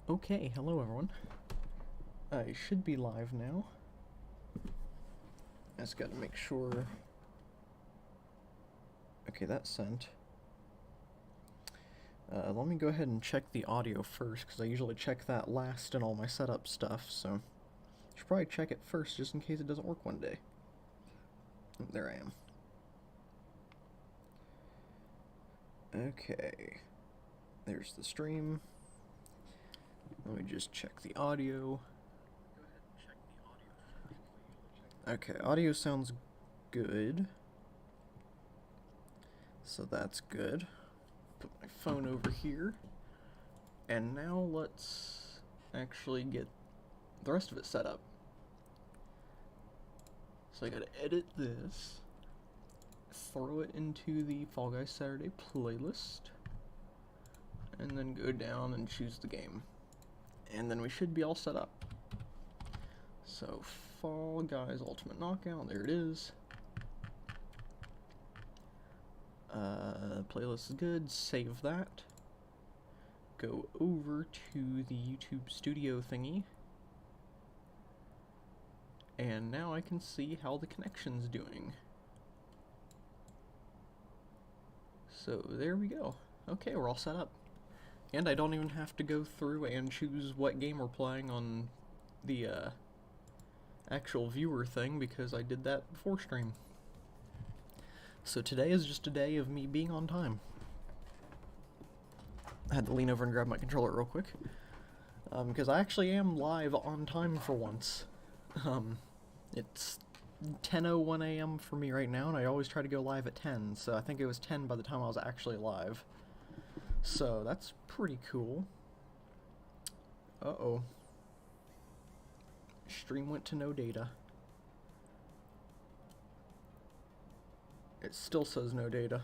Okay, hello everyone. I should be live now. I just gotta make sure. Okay, that's sent. Let me go ahead and check the audio first, because I usually check that last in all my setup stuff, so I should probably check it first just in case it doesn't work one day. There I am. Okay, there's the stream. Let me just check the audio. Okay, audio sounds good. So that's good. Put my phone over here. And now let's actually get the rest of it set up. So I gotta edit this, throw it into the Fall Guys Saturday playlist, and then go down and choose the game. And then we should be all set up. So Fall Guys Ultimate Knockout, there it is. Playlist is good, save that. Go over to the YouTube studio thingy. And now I can see how the connection's doing. So there we go. Okay, we're all set up. And I don't even have to go through and choose what game we're playing on the actual viewer thing because I did that before stream. So today is just a day of me being on time. I had to lean over and grab my controller real quick. Because I actually am live on time for once. It's 10:01 a.m. for me right now, and I always try to go live at 10, so I think it was 10 by the time I was actually live. So that's pretty cool. Uh-oh. Stream went to no data. It still says no data.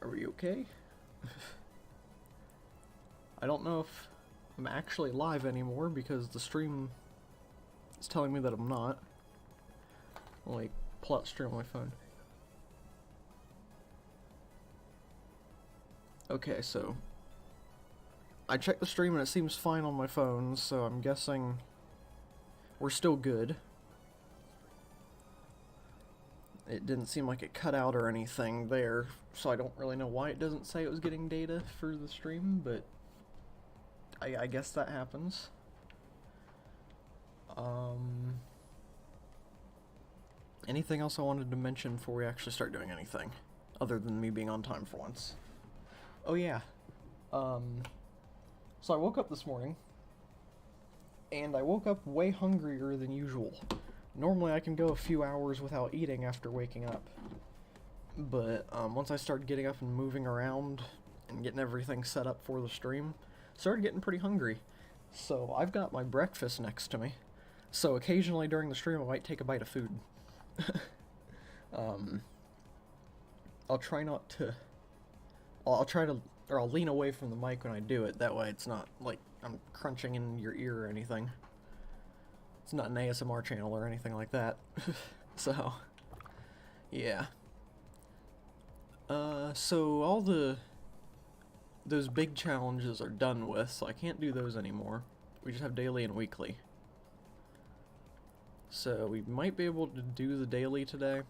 Are we okay? I don't know if I'm actually live anymore because the stream is telling me that I'm not. I'll like pull out stream on my phone. Okay, so I checked the stream and it seems fine on my phone, so I'm guessing we're still good. It didn't seem like it cut out or anything there, so I don't really know why it doesn't say it was getting data for the stream, but I guess that happens. Anything else I wanted to mention before we actually start doing anything, other than me being on time for once? Oh yeah. So I woke up this morning, and I woke up way hungrier than usual. Normally I can go a few hours without eating after waking up. But once I started getting up and moving around and getting everything set up for the stream, started getting pretty hungry. So I've got my breakfast next to me. So occasionally during the stream I might take a bite of food. I'll try not to... I'll try to... Or I'll lean away from the mic when I do it, that way it's not like I'm crunching in your ear or anything. It's not an ASMR channel or anything like that. So, yeah. So all those big challenges are done with, so I can't do those anymore. We just have daily and weekly. So we might be able to do the daily today.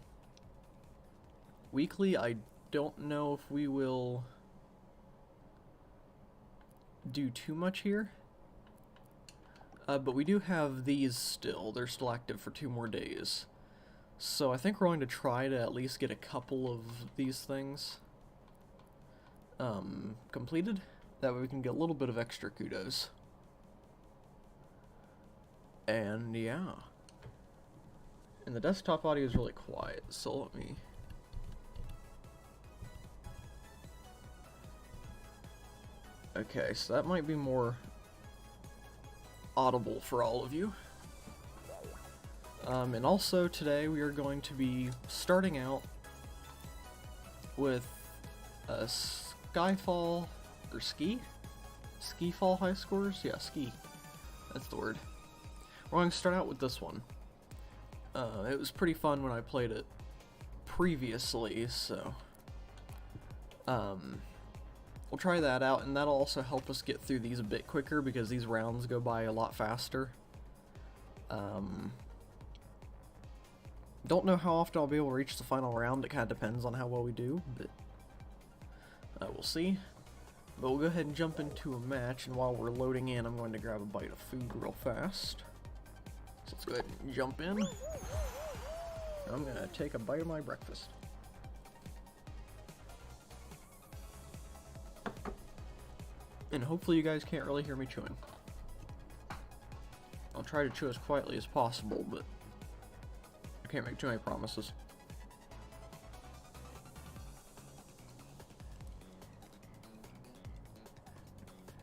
Weekly, I don't know if we will do too much here. But we do have these still. They're still active for 2 more days. So I think we're going to try to at least get a couple of these things completed. That way we can get a little bit of extra kudos. And yeah. And the desktop audio is really quiet, so let me... Okay, so that might be more audible for all of you. And also today we are going to be starting out with a Skyfall, or Ski-Fall high scores? Yeah, ski. That's the word. We're going to start out with this one. It was pretty fun when I played it previously, so We'll try that out, and that'll also help us get through these a bit quicker because these rounds go by a lot faster. Don't know how often I'll be able to reach the final round. It kind of depends on how well we do, but we'll see. But we'll go ahead and jump into a match, and while we're loading in, I'm going to grab a bite of food real fast. So let's go ahead and jump in. I'm going to take a bite of my breakfast. And hopefully you guys can't really hear me chewing. I'll try to chew as quietly as possible, but I can't make too many promises.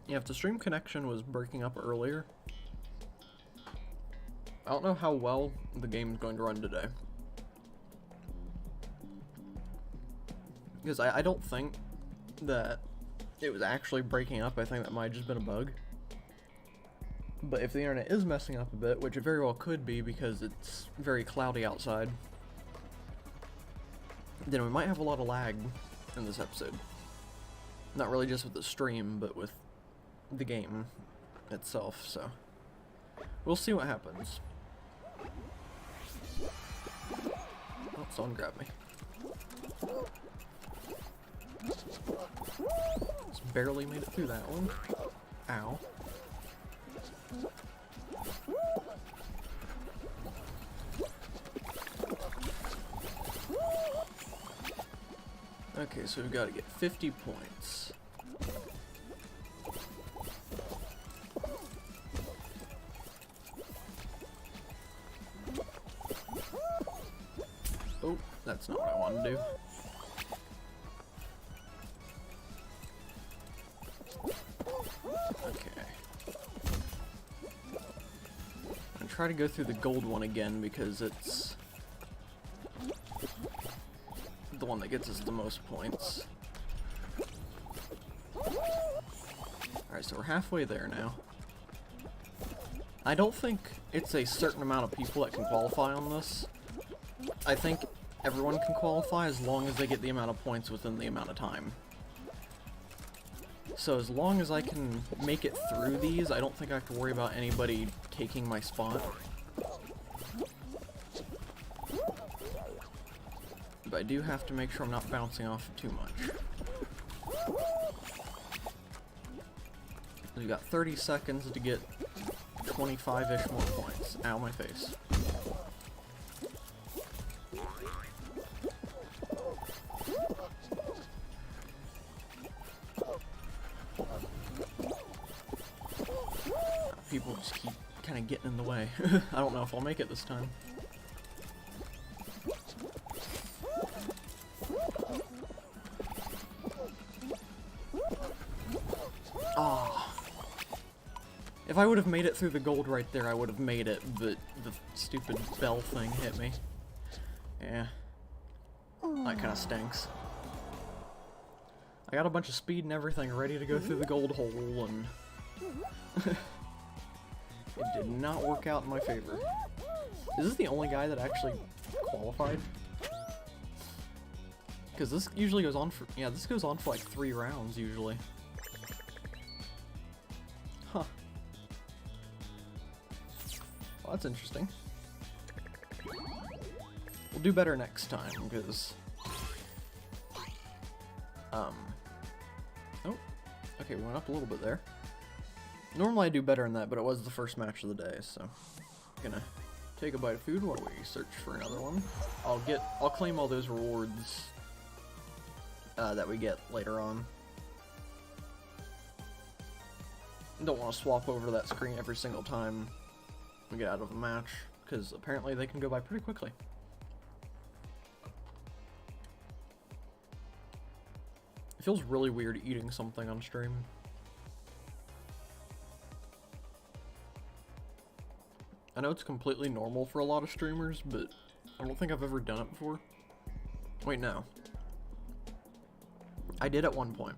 Yeah, if the stream connection was breaking up earlier, I don't know how well the game's going to run today. Because I don't think that it was actually breaking up. I think that might have just been a bug. But if the internet is messing up a bit, which it very well could be because it's very cloudy outside, then we might have a lot of lag in this episode. Not really just with the stream, but with the game itself, so we'll see what happens. Oh, someone grabbed me. Just barely made it through that one. Ow. Okay, so we've got to get 50 points. Oh, that's not what I wanted to do. Try to go through the gold one again because it's the one that gets us the most points. Alright, so we're halfway there now. I don't think it's a certain amount of people that can qualify on this. I think everyone can qualify as long as they get the amount of points within the amount of time. So as long as I can make it through these, I don't think I have to worry about anybody taking my spot. But I do have to make sure I'm not bouncing off too much. We've got 30 seconds to get 25-ish more points. Ow, my face. People just keep kind of getting in the way. I don't know if I'll make it this time. Ah. If I would have made it through the gold right there, I would have made it, but the stupid bell thing hit me. Yeah. That kind of stinks. I got a bunch of speed and everything ready to go through the gold hole, and it did not work out in my favor. Is this the only guy that actually qualified? Because this usually goes on for, yeah, this goes on for like 3 rounds usually. Huh. Well, that's interesting. We'll do better next time, because oh, okay, we went up a little bit there. Normally I do better in that, but it was the first match of the day, so gonna take a bite of food while we search for another one. I'll claim all those rewards that we get later on. Don't want to swap over to that screen every single time we get out of a match, because apparently they can go by pretty quickly. It feels really weird eating something on stream. I know it's completely normal for a lot of streamers, but I don't think I've ever done it before. Wait, no. I did at one point.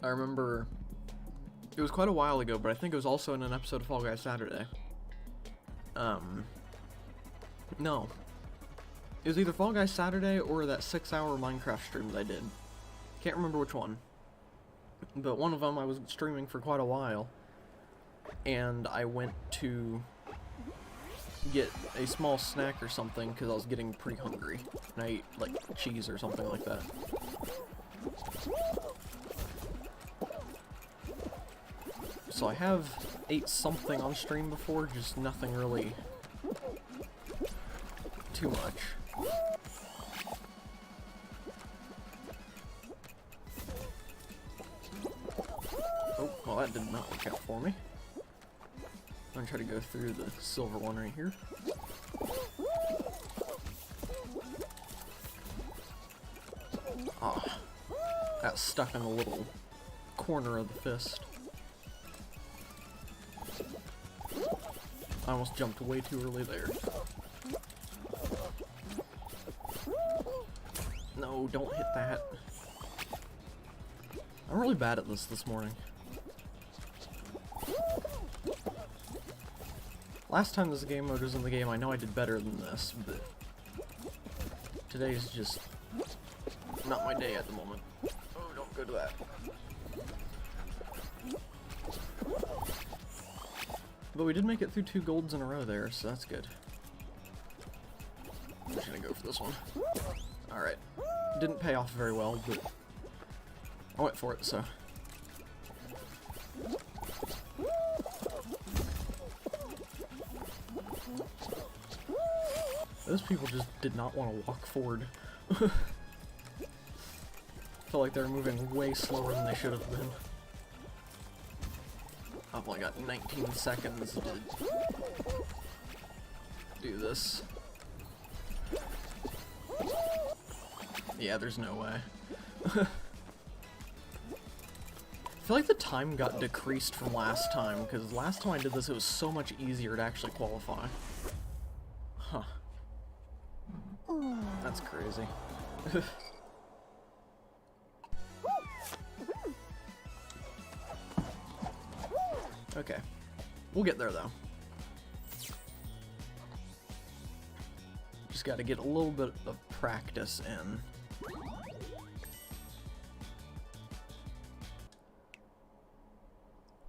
I remember it was quite a while ago, but I think it was also in an episode of Fall Guys Saturday. No. It was either Fall Guys Saturday or that 6-hour Minecraft stream that I did. Can't remember which one. But one of them I was streaming for quite a while. And I went to get a small snack or something because I was getting pretty hungry. And I ate, like, cheese or something like that. So I have ate something on stream before, just nothing really too much. Oh, well that did not work out for me. I'm gonna try to go through the silver one right here. Ah, got stuck in the little corner of the fist. I almost jumped way too early there. No, don't hit that. I'm really bad at this morning. Last time this game mode was in the game, I know I did better than this, but today's just not my day at the moment. Oh, don't go to that. But we did make it through 2 golds in a row there, so that's good. I'm just gonna go for this one. Alright. Didn't pay off very well, but I went for it, so. Those people just did not want to walk forward. Felt like they were moving way slower than they should have been. I've only got 19 seconds to do this. Yeah, there's no way. I feel like the time got decreased from last time, because last time I did this it was so much easier to actually qualify. Huh. That's crazy. Okay. We'll get there, though. Just gotta get a little bit of practice in.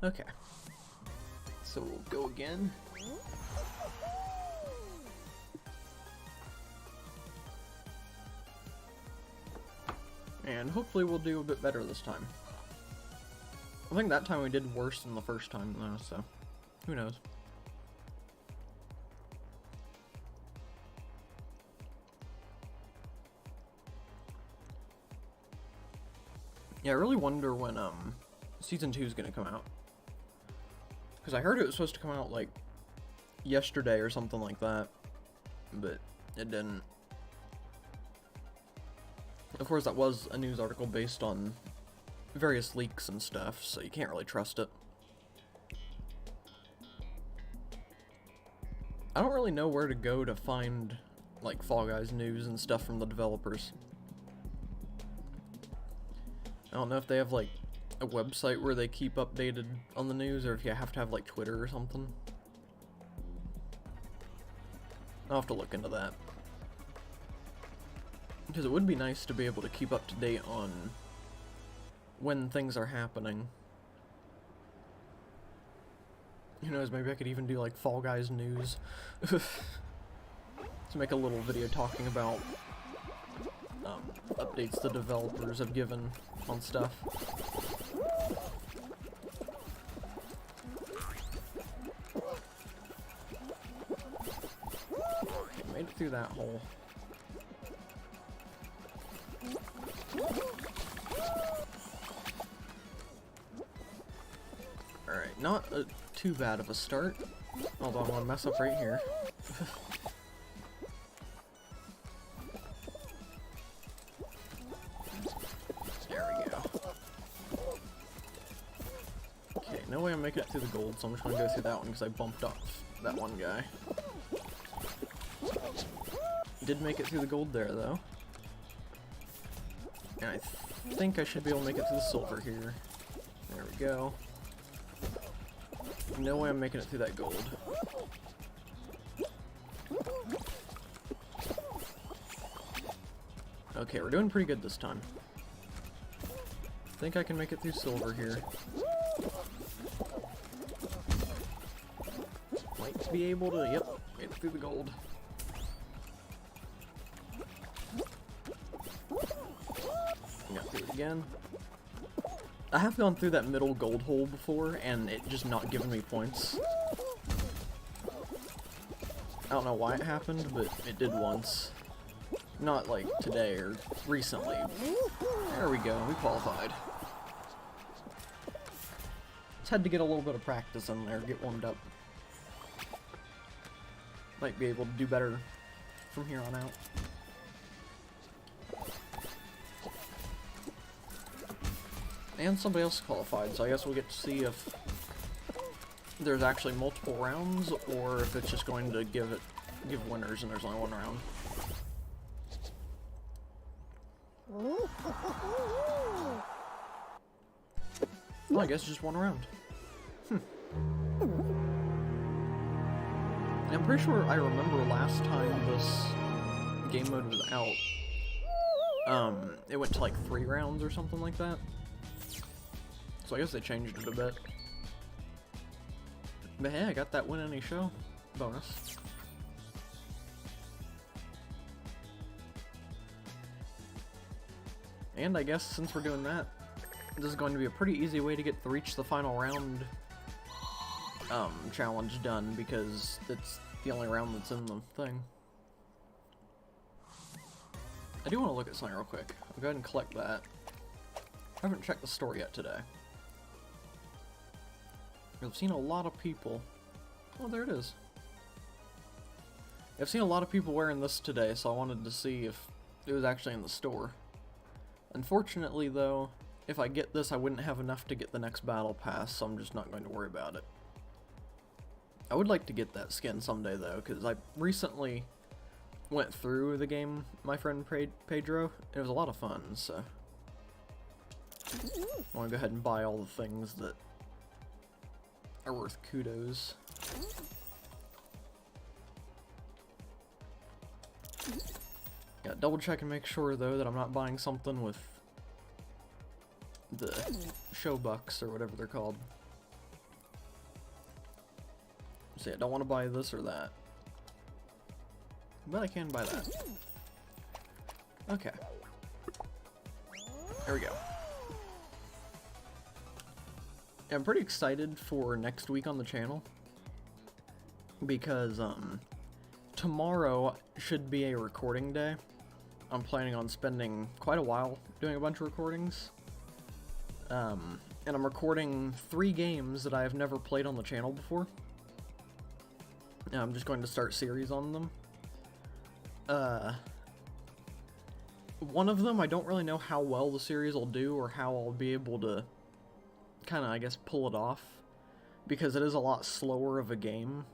Okay. So we'll go again. And hopefully we'll do a bit better this time. I think that time we did worse than the first time though, so who knows. Yeah, I really wonder when Season 2 is gonna come out. Because I heard it was supposed to come out like yesterday or something like that, but it didn't. Of course, that was a news article based on various leaks and stuff, so you can't really trust it. I don't really know where to go to find, like, Fall Guys news and stuff from the developers. I don't know if they have, like, a website where they keep updated on the news, or if you have to have, like, Twitter or something. I'll have to look into that. Because it would be nice to be able to keep up to date on when things are happening. Who knows, maybe I could even do like Fall Guys news. To make a little video talking about updates the developers have given on stuff. Okay, made it through that hole. Alright, not too bad of a start. Although I'm gonna mess up right here. There we go. Okay, no way I'm making it through the gold, so I'm just gonna go through that one because I bumped off that one guy. Did make it through the gold there, though. And I think I should be able to make it through the silver here. There we go. No way I'm making it through that gold. Okay, we're doing pretty good this time. think I can make it through silver here. Might be able to, yep, get through the gold. Got through it again. I have gone through that middle gold hole before, and it just not giving me points. I don't know why it happened, but it did once. Not like today or recently. There we go, we qualified. Just had to get a little bit of practice in there, get warmed up. Might be able to do better from here on out. And somebody else qualified, so I guess we'll get to see if there's actually multiple rounds, or if it's just going to give winners and there's only one round. Well, I guess just one round. I'm pretty sure I remember last time this game mode was out, it went to like 3 rounds or something like that. So I guess they changed it a bit. But hey, I got that win any show bonus. And I guess since we're doing that, this is going to be a pretty easy way to get to reach the final round challenge done, because it's the only round that's in the thing. I do want to look at something real quick. I'll go ahead and collect that. I haven't checked the store yet today. I've seen a lot of people. Oh, there it is. I've seen a lot of people wearing this today, so I wanted to see if it was actually in the store. Unfortunately, though, if I get this, I wouldn't have enough to get the next battle pass, so I'm just not going to worry about it. I would like to get that skin someday, though, because I recently went through the game, my friend Pedro, and it was a lot of fun, so I want to go ahead and buy all the things that are worth kudos. Yeah, double check and make sure, though, that I'm not buying something with the show bucks, or whatever they're called. See, I don't want to buy this or that. But I can buy that. Okay. There we go. I'm pretty excited for next week on the channel, because tomorrow should be a recording day. I'm planning on spending quite a while doing a bunch of recordings. And I'm recording 3 games that I have never played on the channel before. And I'm just going to start series on them. One of them, I don't really know how well the series will do, or how I'll be able to kind of, I guess, pull it off, because it is a lot slower of a game,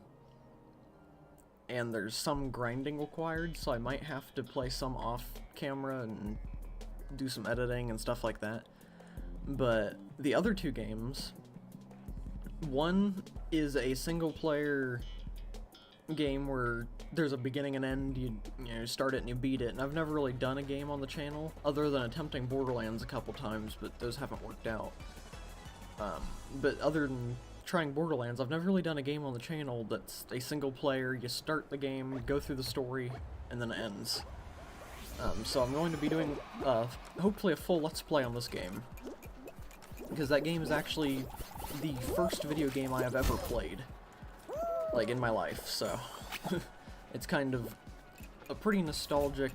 and there's some grinding required, so I might have to play some off camera and do some editing and stuff like that. But the other 2 games, one is a single player game where there's a beginning and end. You know, start it and you beat it, and I've never really done a game on the channel other than attempting Borderlands a couple times, but those haven't worked out. But other than trying Borderlands, I've never really done a game on the channel that's a single player. You start the game, go through the story, and then it ends. So I'm going to be doing hopefully a full Let's Play on this game, because that game is actually the first video game I have ever played, like, in my life, so it's kind of a pretty nostalgic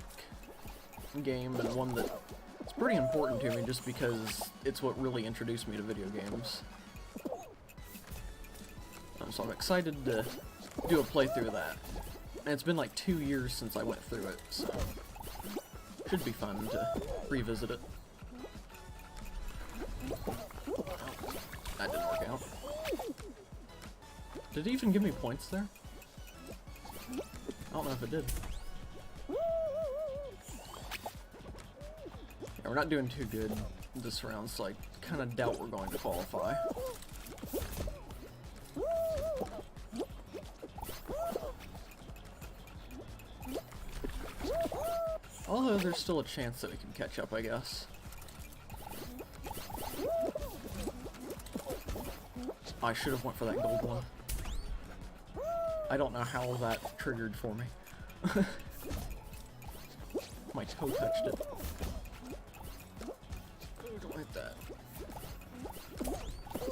game, and one that it's pretty important to me, just because it's what really introduced me to video games. So I'm excited to do a playthrough of that. And it's been like 2 years since I went through it, so should be fun to revisit it. Oh, that didn't work out. Did it even give me points there? I don't know if it did. Yeah, we're not doing too good this round, so I kind of doubt we're going to qualify. Although there's still a chance that we can catch up, I guess. I should have went for that gold one. I don't know how that triggered for me. My toe touched it. Don't like that.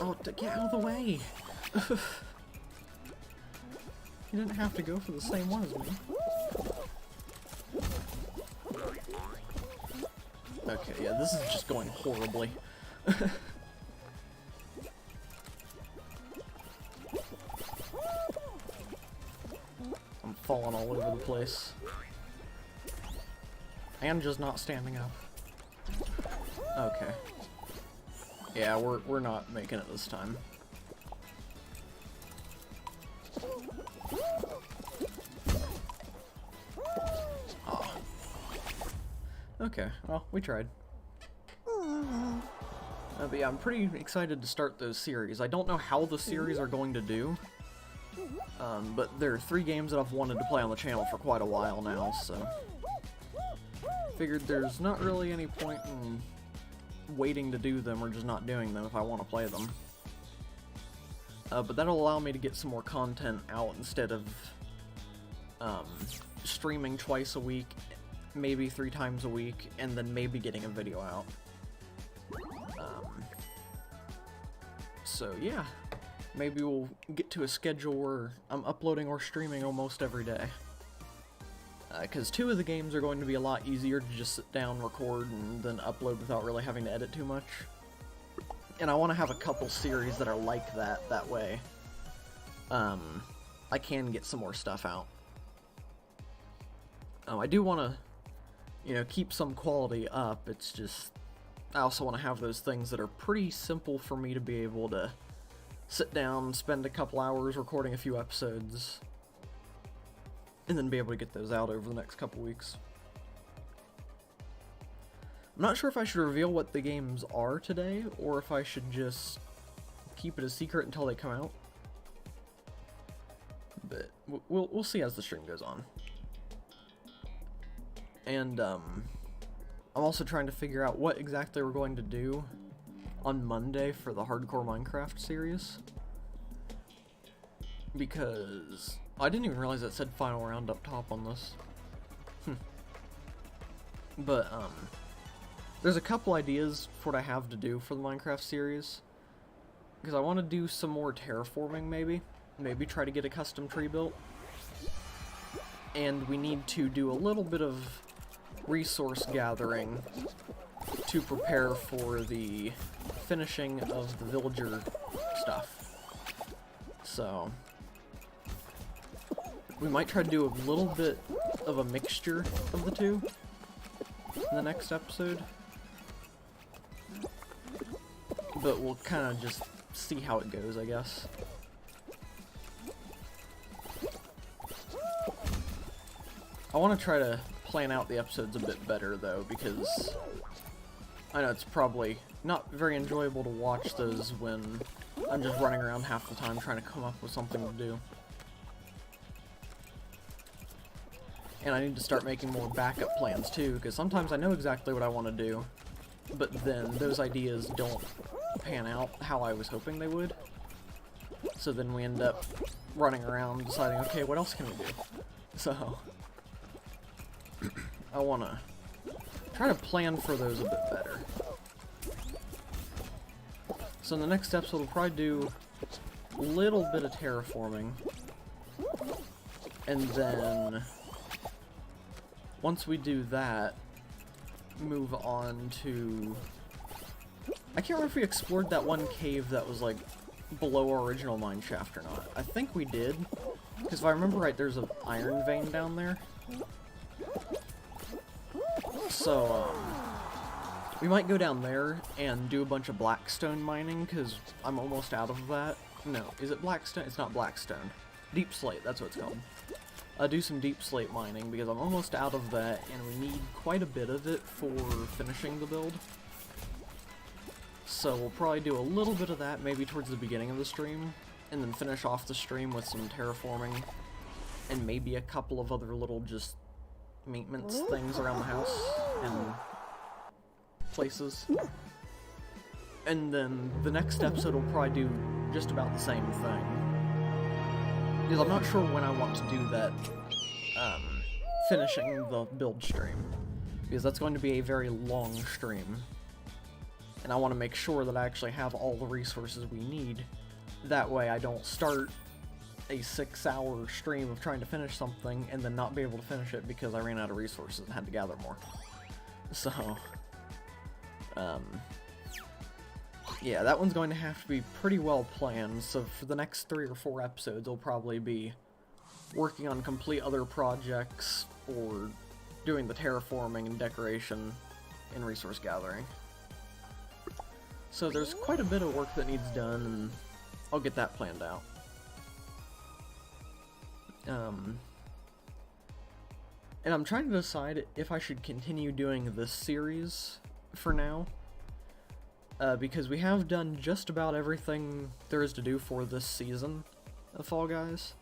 Oh, get out of the way! You didn't have to go for the same one as me. Okay, yeah, this is just going horribly. I'm falling all over the place. And just not standing up. Okay. Yeah, we're not making it this time. Oh. Okay, well, we tried. But yeah, I'm pretty excited to start those series. I don't know how the series are going to do. But there are 3 games that I've wanted to play on the channel for quite a while now, so... Figured there's not really any point in waiting to do them or just not doing them if I want to play them. But that'll allow me to get some more content out instead of streaming twice a week, maybe 3 times a week, and then maybe getting a video out. So yeah, maybe we'll get to a schedule where I'm uploading or streaming almost every day. Because 2 of the games are going to be a lot easier to just sit down, record, and then upload without really having to edit too much. And I want to have a couple series that are like that, that way I can get some more stuff out. I do want to, you know, keep some quality up. It's just, I also want to have those things that are pretty simple for me to be able to sit down, spend a couple hours recording a few episodes, and then be able to get those out over the next couple weeks. I'm not sure if I should reveal what the games are today, or if I should just keep it a secret until they come out. But we'll see as the stream goes on. And I'm also trying to figure out what exactly we're going to do on Monday for the Hardcore Minecraft series. Because I didn't even realize it said final round up top on this. But there's a couple ideas for what I have to do for the Minecraft series. Because I want to do some more terraforming, maybe. Maybe try to get a custom tree built. And we need to do a little bit of resource gathering to prepare for the finishing of the villager stuff. So we might try to do a little bit of a mixture of the two in the next episode. But we'll kind of just see how it goes, I guess. I want to try to plan out the episodes a bit better, though, because I know it's probably not very enjoyable to watch those when I'm just running around half the time trying to come up with something to do. And I need to start making more backup plans, too, because sometimes I know exactly what I want to do, but then those ideas don't pan out how I was hoping they would. So then we end up running around deciding, okay, what else can we do? So I want to try to plan for those a bit better. So in the next episode, we'll probably do a little bit of terraforming. And then once we do that, move on to... I can't remember if we explored that one cave that was, like, below our original mine shaft or not. I think we did. Because if I remember right, there's an iron vein down there. So, we might go down there and do a bunch of blackstone mining, because I'm almost out of that. No, is it blackstone? It's not blackstone. Deep slate, that's what it's called. Do some deep slate mining, because I'm almost out of that, and we need quite a bit of it for finishing the build. So we'll probably do a little bit of that, maybe towards the beginning of the stream, and then finish off the stream with some terraforming, and maybe a couple of other little just maintenance things around the house and places. And then the next episode will probably do just about the same thing. Because I'm not sure when I want to do that, finishing the build stream. Because that's going to be a very long stream. And I want to make sure that I actually have all the resources we need. That way I don't start a 6-hour stream of trying to finish something and then not be able to finish it because I ran out of resources and had to gather more. So, yeah, that one's going to have to be pretty well planned, so for the next 3 or 4 episodes I'll probably be working on complete other projects or doing the terraforming and decoration and resource gathering. So there's quite a bit of work that needs done, and I'll get that planned out. And I'm trying to decide if I should continue doing this series for now, because we have done just about everything there is to do for this season of Fall Guys,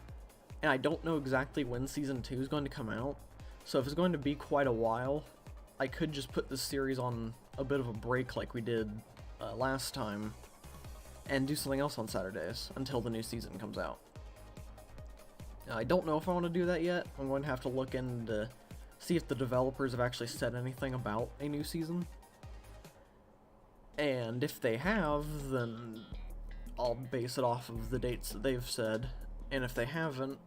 and I don't know exactly when Season 2 is going to come out, so if it's going to be quite a while, I could just put this series on a bit of a break like we did last time, and do something else on Saturdays until the new season comes out. I don't know if I want to do that yet. I'm going to have to look into see if the developers have actually said anything about a new season. And if they have, then I'll base it off of the dates that they've said. And if they haven't,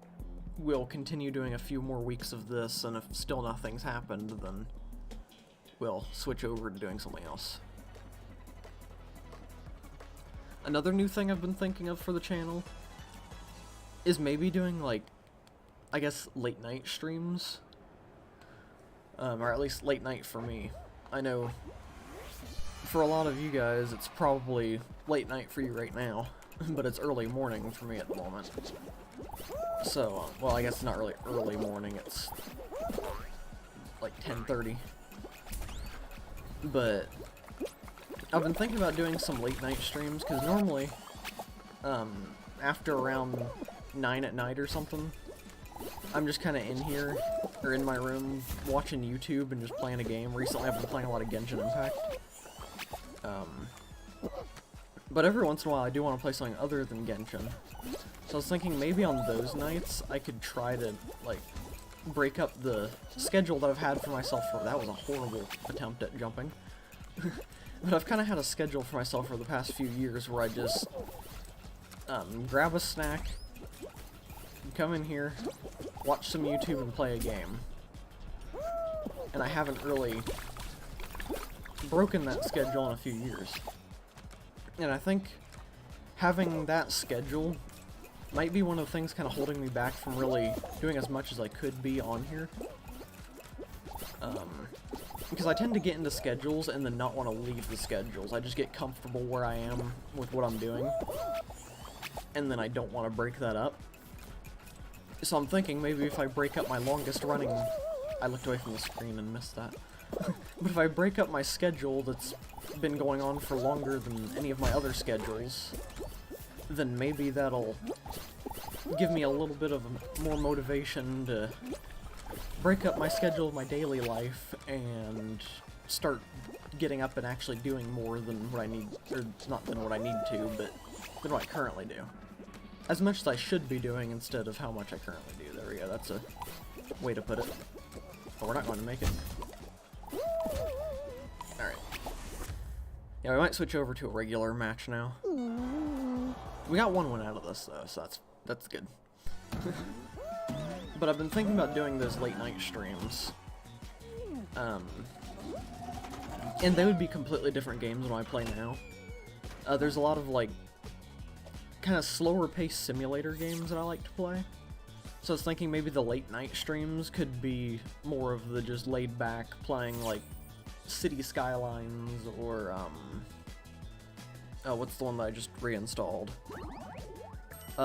we'll continue doing a few more weeks of this, and if still nothing's happened, then we'll switch over to doing something else. Another new thing I've been thinking of for the channel is maybe doing, like, I guess, late night streams. Or at least late night for me. I know for a lot of you guys it's probably late night for you right now, but it's early morning for me at the moment. So, well, I guess it's not really early morning, it's like 10:30. But I've been thinking about doing some late night streams, because normally, after around 9 at night or something, I'm just kind of in here, or in my room, watching YouTube and just playing a game. Recently I've been playing a lot of Genshin Impact. But every once in a while I do want to play something other than Genshin. So I was thinking maybe on those nights I could try to, like, break up the schedule that I've had for myself for— that was a horrible attempt at jumping. But I've kind of had a schedule for myself for the past few years where I just grab a snack, come in here, watch some YouTube, and play a game. And I haven't really broken that schedule in a few years. And I think having that schedule might be one of the things kind of holding me back from really doing as much as I could be on here. Because I tend to get into schedules and then not want to leave the schedules. I just get comfortable where I am with what I'm doing, and then I don't want to break that up. So I'm thinking maybe if I break up my longest running— I looked away from the screen and missed that. But if I break up my schedule that's been going on for longer than any of my other schedules, then maybe that'll give me a little bit of more motivation to break up my schedule of my daily life and start getting up and actually doing more than what I need— or not than what I need to, but than what I currently do. As much as I should be doing instead of how much I currently do. There we go, that's a way to put it. But we're not going to make it. Alright. Yeah, we might switch over to a regular match now. We got one win out of this, though, so that's good. But I've been thinking about doing those late night streams. And they would be completely different games than I play now. There's a lot of, like, kind of slower paced simulator games that I like to play. So I was thinking maybe the late night streams could be more of the just laid back playing, like, City Skylines or what's the one that I just reinstalled?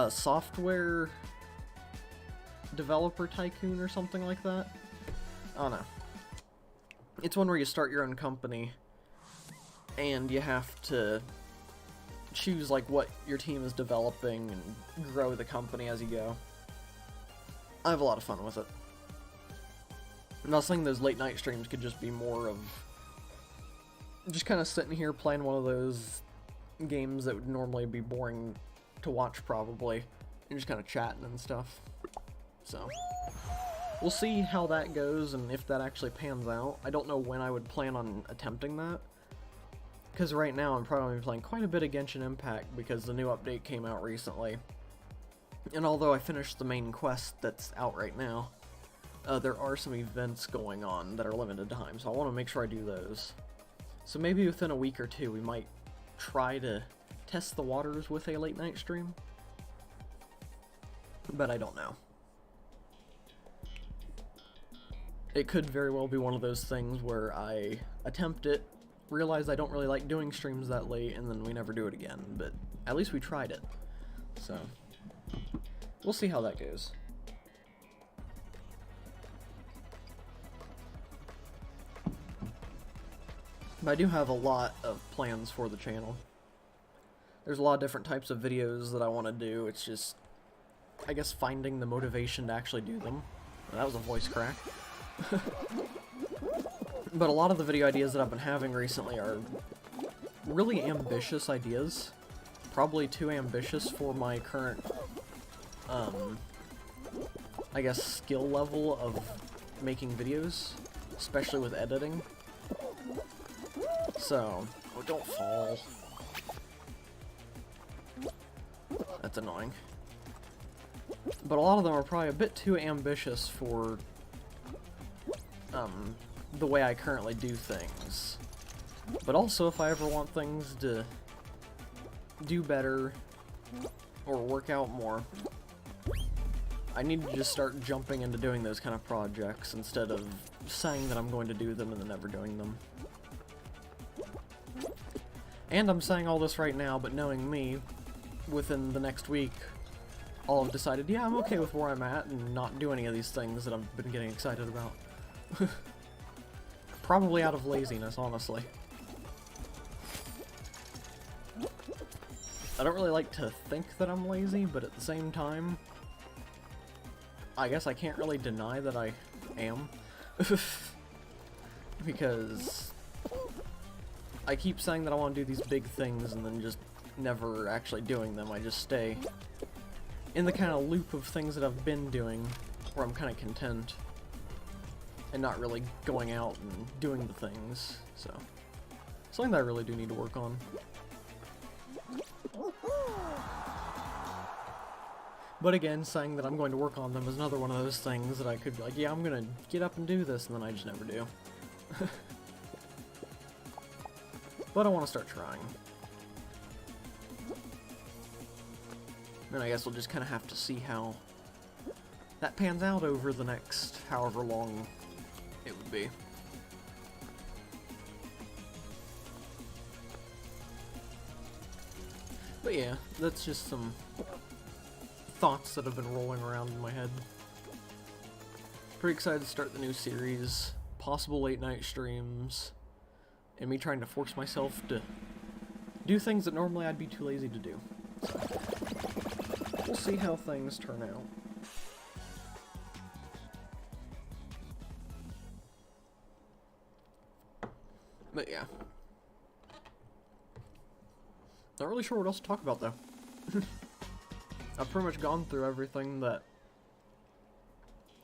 Software Developer Tycoon or something like that? I don't know. It's one where you start your own company and you have to choose, like, what your team is developing and grow the company as you go. I have a lot of fun with it. And I was thinking those late night streams could just be more of just kind of sitting here playing one of those games that would normally be boring to watch probably, and just kind of chatting and stuff. So we'll see how that goes and if that actually pans out. I don't know when I would plan on attempting that, because right now I'm probably playing quite a bit of Genshin Impact because the new update came out recently. And although I finished the main quest that's out right now, there are some events going on that are limited time, so I want to make sure I do those. So maybe within a week or two we might try to test the waters with a late night stream, but I don't know. It could very well be one of those things where I attempt it, realize I don't really like doing streams that late, and then we never do it again, but at least we tried it. So we'll see how that goes. But I do have a lot of plans for the channel. There's a lot of different types of videos that I want to do. It's just, I guess, finding the motivation to actually do them. That was a voice crack. But a lot of the video ideas that I've been having recently are really ambitious ideas. Probably too ambitious for my current, I guess, skill level of making videos, especially with editing. So, oh, don't fall. That's annoying. But a lot of them are probably a bit too ambitious for the way I currently do things. But also, if I ever want things to do better or work out more, I need to just start jumping into doing those kind of projects instead of saying that I'm going to do them and then never doing them. And I'm saying all this right now, but knowing me, within the next week, I'll have decided, yeah, I'm okay with where I'm at and not do any of these things that I've been getting excited about. Probably out of laziness, honestly. I don't really like to think that I'm lazy, but at the same time, I guess I can't really deny that I am. Because I keep saying that I want to do these big things and then just never actually doing them. I just stay in the kind of loop of things that I've been doing where I'm kind of content and not really going out and doing the things. So, something that I really do need to work on. But again, saying that I'm going to work on them is another one of those things that I could be like, yeah, I'm gonna get up and do this, and then I just never do. But I want to start trying. And I guess we'll just kind of have to see how that pans out over the next however long it would be. But yeah, that's just some thoughts that have been rolling around in my head. Pretty excited to start the new series, possible late night streams, and me trying to force myself to do things that normally I'd be too lazy to do. So, we'll see how things turn out. But yeah. Not really sure what else to talk about though. I've pretty much gone through everything that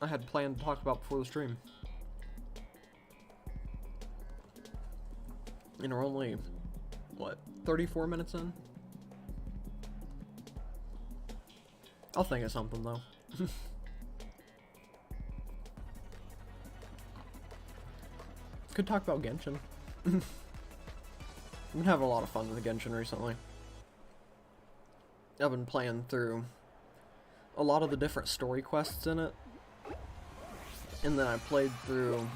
I had planned to talk about before the stream. And we're only, what, 34 minutes in? I'll think of something though. Could talk about Genshin. I've been having a lot of fun with Genshin recently. I've been playing through a lot of the different story quests in it. And then I played through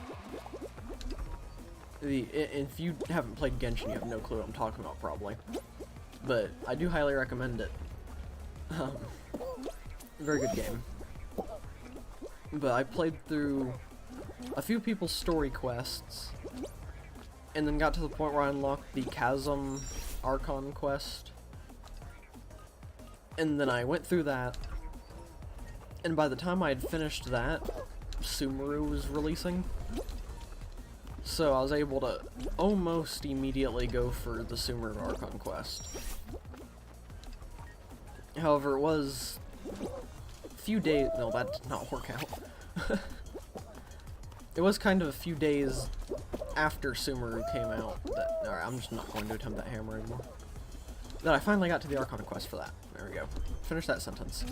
if you haven't played Genshin, you have no clue what I'm talking about probably. But I do highly recommend it. Very good game. But I played through a few people's story quests, and then got to the point where I unlocked the Chasm Archon quest. And then I went through that, and by the time I had finished that, Sumeru was releasing. So I was able to almost immediately go for the Sumeru Archon quest. However, it was a few days. No, that did not work out. It was kind of a few days after Sumeru came out that. Alright, I'm just not going to attempt that hammer anymore. That I finally got to the Arcana quest for that. There we go. Finish that sentence.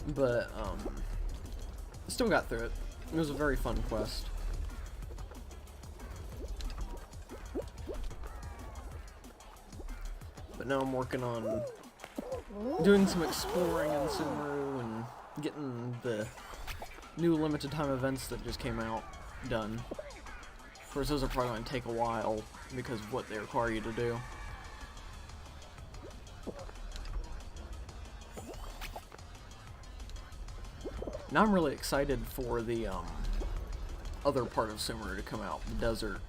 But, still got through it. It was a very fun quest. But now I'm working on doing some exploring in Sumeru and getting the new limited time events that just came out done. Of course, those are probably going to take a while because of what they require you to do. Now I'm really excited for the other part of Sumeru to come out, the desert,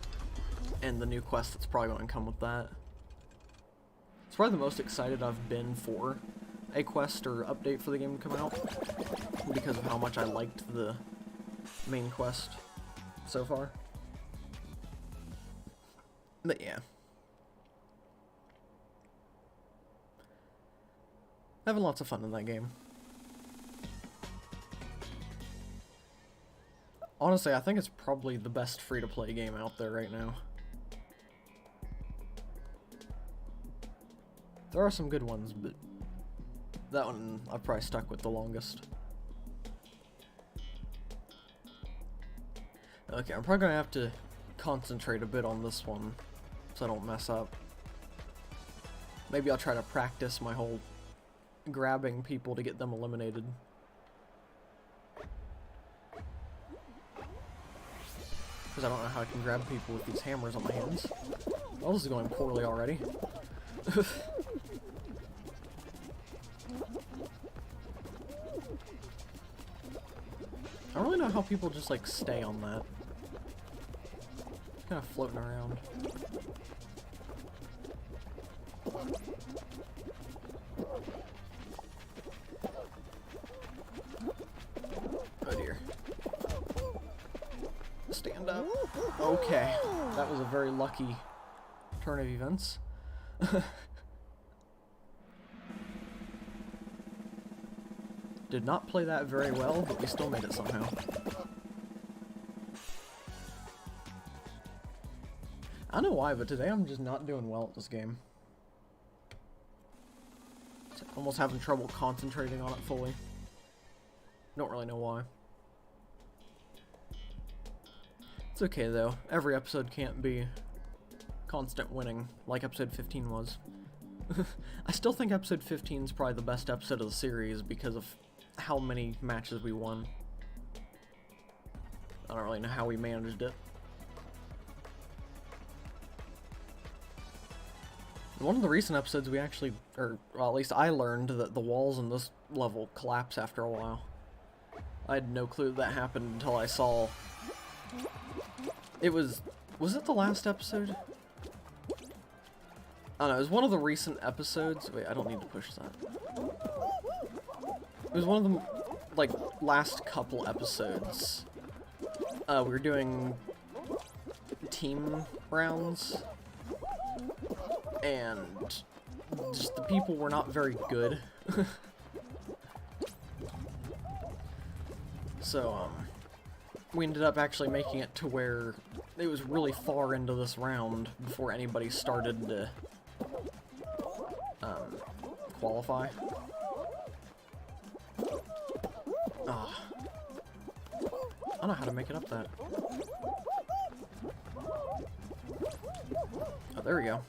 and the new quest that's probably going to come with that. It's probably the most excited I've been for a quest or update for the game to come out, because of how much I liked the main quest so far. But yeah. Having lots of fun in that game. Honestly, I think it's probably the best free-to-play game out there right now. There are some good ones, but that one I've probably stuck with the longest. Okay, I'm probably gonna have to concentrate a bit on this one so I don't mess up. Maybe I'll try to practice my whole grabbing people to get them eliminated. Because I don't know how I can grab people with these hammers on my hands. Oh, this is going poorly already. I don't really know how people just like stay on that. Kind of floating around. Oh dear. Stand up. Okay. That was a very lucky turn of events. Did not play that very well, but we still made it somehow. I don't know why, but today I'm just not doing well at this game. Almost having trouble concentrating on it fully. Don't really know why. It's okay though. Every episode can't be constant winning like episode 15 was. I still think episode 15 is probably the best episode of the series because of how many matches we won. I don't really know how we managed it. One of the recent episodes we actually, or well, at least I learned that the walls in this level collapse after a while. I had no clue that happened until I saw... It was it the last episode? I don't know, it was one of the recent episodes. Wait, I don't need to push that. It was one of the, like, last couple episodes. We were doing team rounds, and just the people were not very good. So, we ended up actually making it to where it was really far into this round before anybody started to qualify. Ah. I don't know how to make it up that. Oh, there we go.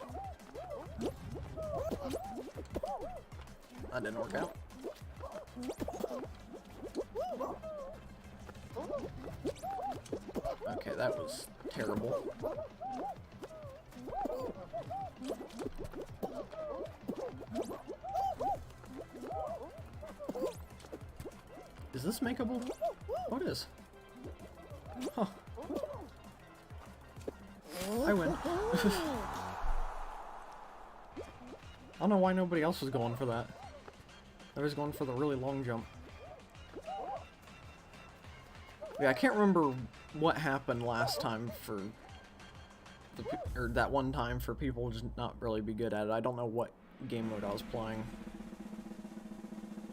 That didn't work out. Okay, that was terrible. Is this makeable? What is? Huh. I win. I don't know why nobody else was going for that. I was going for the really long jump. Yeah, I can't remember what happened last time for the, or that one time for people just not really be good at it. I don't know what game mode I was playing.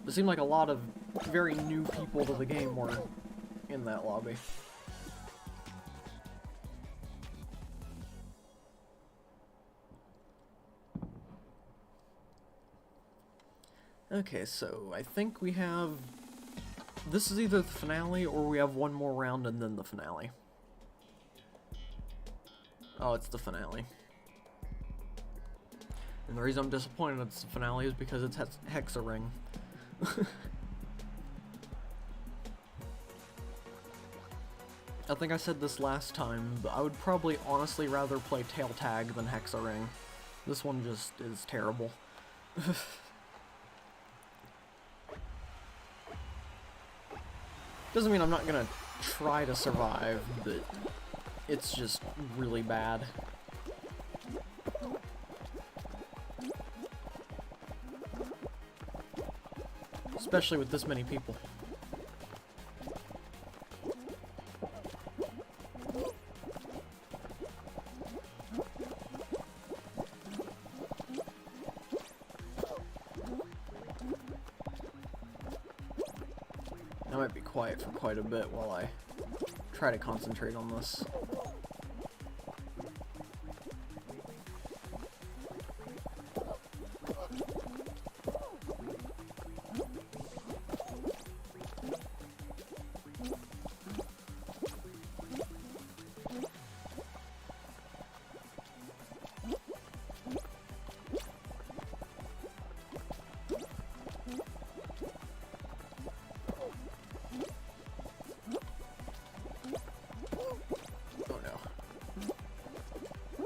It seemed like a lot of very new people to the game were in that lobby. Okay, so I think we have... This is either the finale or we have one more round and then the finale. Oh, it's the finale. And the reason I'm disappointed it's the finale is because it's Hexaring. I think I said this last time, but I would probably honestly rather play Tail Tag than Hexaring. This one just is terrible. Doesn't mean I'm not gonna try to survive, but it's just really bad. Especially with this many people. I might be quiet for quite a bit while I try to concentrate on this.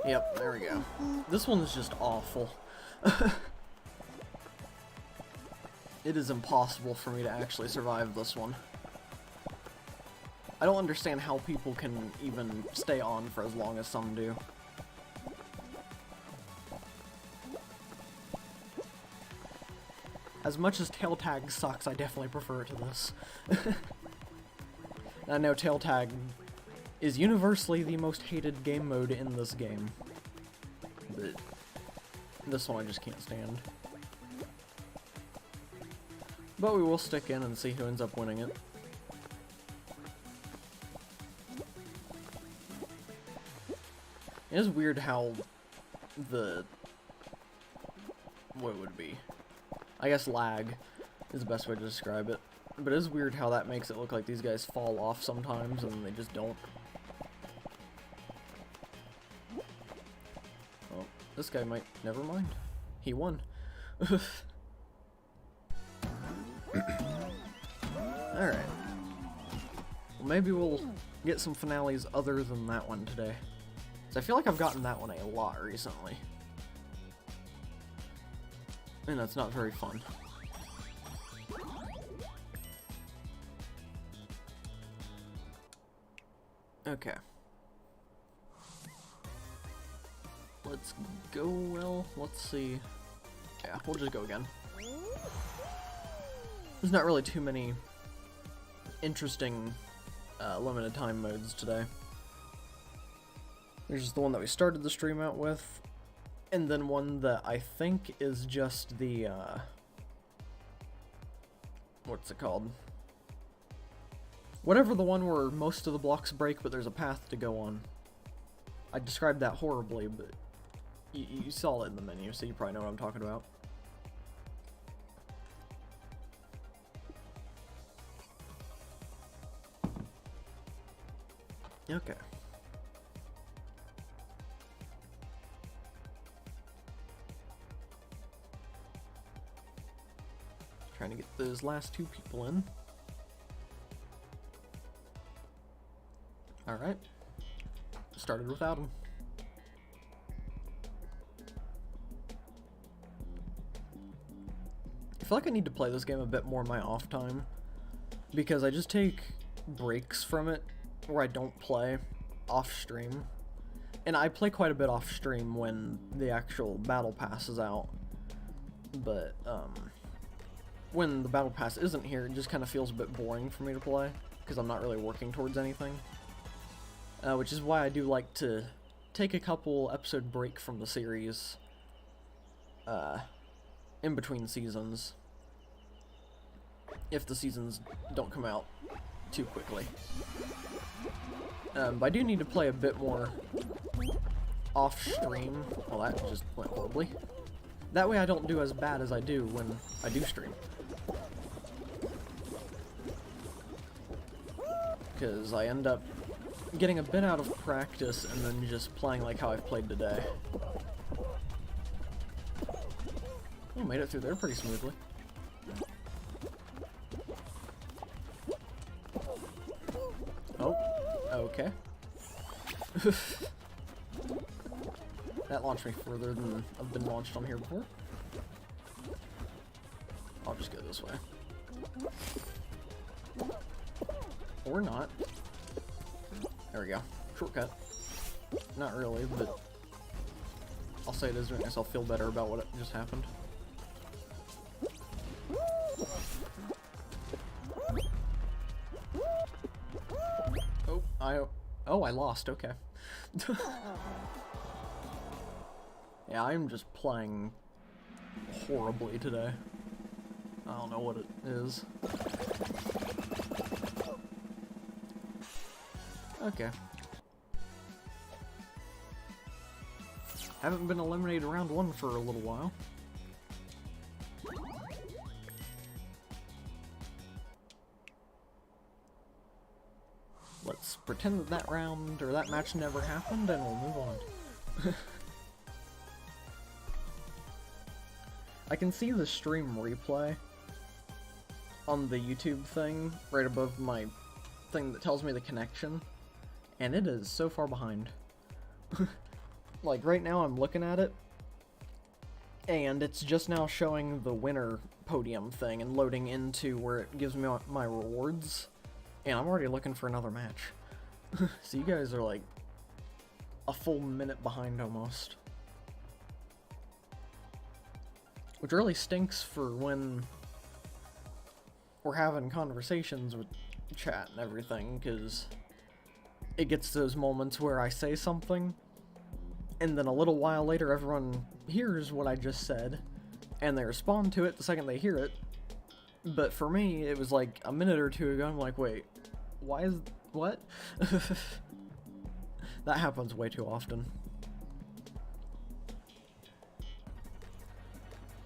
Yep, there we go. This one is just awful. It is impossible for me to actually survive this one. I don't understand how people can even stay on for as long as some do. As much as Tail Tag sucks, I definitely prefer it to this. I know Tail Tag is universally the most hated game mode in this game. But this one I just can't stand. But we will stick in and see who ends up winning it. It is weird how the... what would it be? I guess lag is the best way to describe it. But it is weird how that makes it look like these guys fall off sometimes and they just don't. Oh, this guy might... never mind. He won. Alright. Well, maybe we'll get some finales other than that one today. So I feel like I've gotten that one a lot recently. And that's not very fun. Okay. Let's go, well, let's see. Yeah, we'll just go again. There's not really too many interesting limited time modes today. There's just the one that we started the stream out with, and then one that I think is just the, what's it called? Whatever the one where most of the blocks break, but there's a path to go on. I described that horribly, but you saw it in the menu, so you probably know what I'm talking about. Okay. Trying to get those last two people in. Alright. Started without him. I feel like I need to play this game a bit more in my off time, because I just take breaks from it where I don't play off stream. And I play quite a bit off stream when the actual battle pass is out. But, when the battle pass isn't here, it just kind of feels a bit boring for me to play, because I'm not really working towards anything. Which is why I do like to take a couple episode break from the series, in between seasons, if the seasons don't come out too quickly. But I do need to play a bit more off-stream. Well, that just went horribly. That way I don't do as bad as I do when I do stream. Because I end up getting a bit out of practice and then just playing like how I've played today. Oh, made it through there pretty smoothly. Oh, okay. That launched me further than I've been launched on here before. I'll just go this way. Or not. There we go. Shortcut. Not really, but I'll say it is to make myself feel better about what just happened. Oh, I lost, okay. Yeah, I'm just playing horribly today. I don't know what it is. Okay. Haven't been eliminated round 1 for a little while. Let's pretend that that round, or that match never happened, and we'll move on. I can see the stream replay on the YouTube thing, right above my thing that tells me the connection, and it is so far behind. Like, right now I'm looking at it, and it's just now showing the winner podium thing and loading into where it gives me my rewards, and I'm already looking for another match. So you guys are like a full minute behind almost. Which really stinks for when we're having conversations with chat and everything, because it gets those moments where I say something, and then a little while later everyone hears what I just said, and they respond to it the second they hear it. But for me, it was like a minute or two ago, I'm like, wait, why is... what? That happens way too often.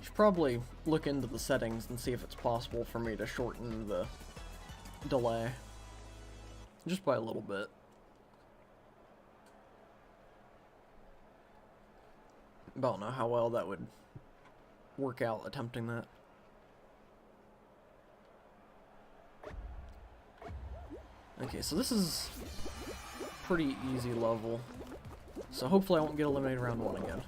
Should probably look into the settings and see if it's possible for me to shorten the delay. Just by a little bit. I don't know how well that would work out attempting that. Okay, so this is pretty easy level. So hopefully I won't get eliminated round 1 again.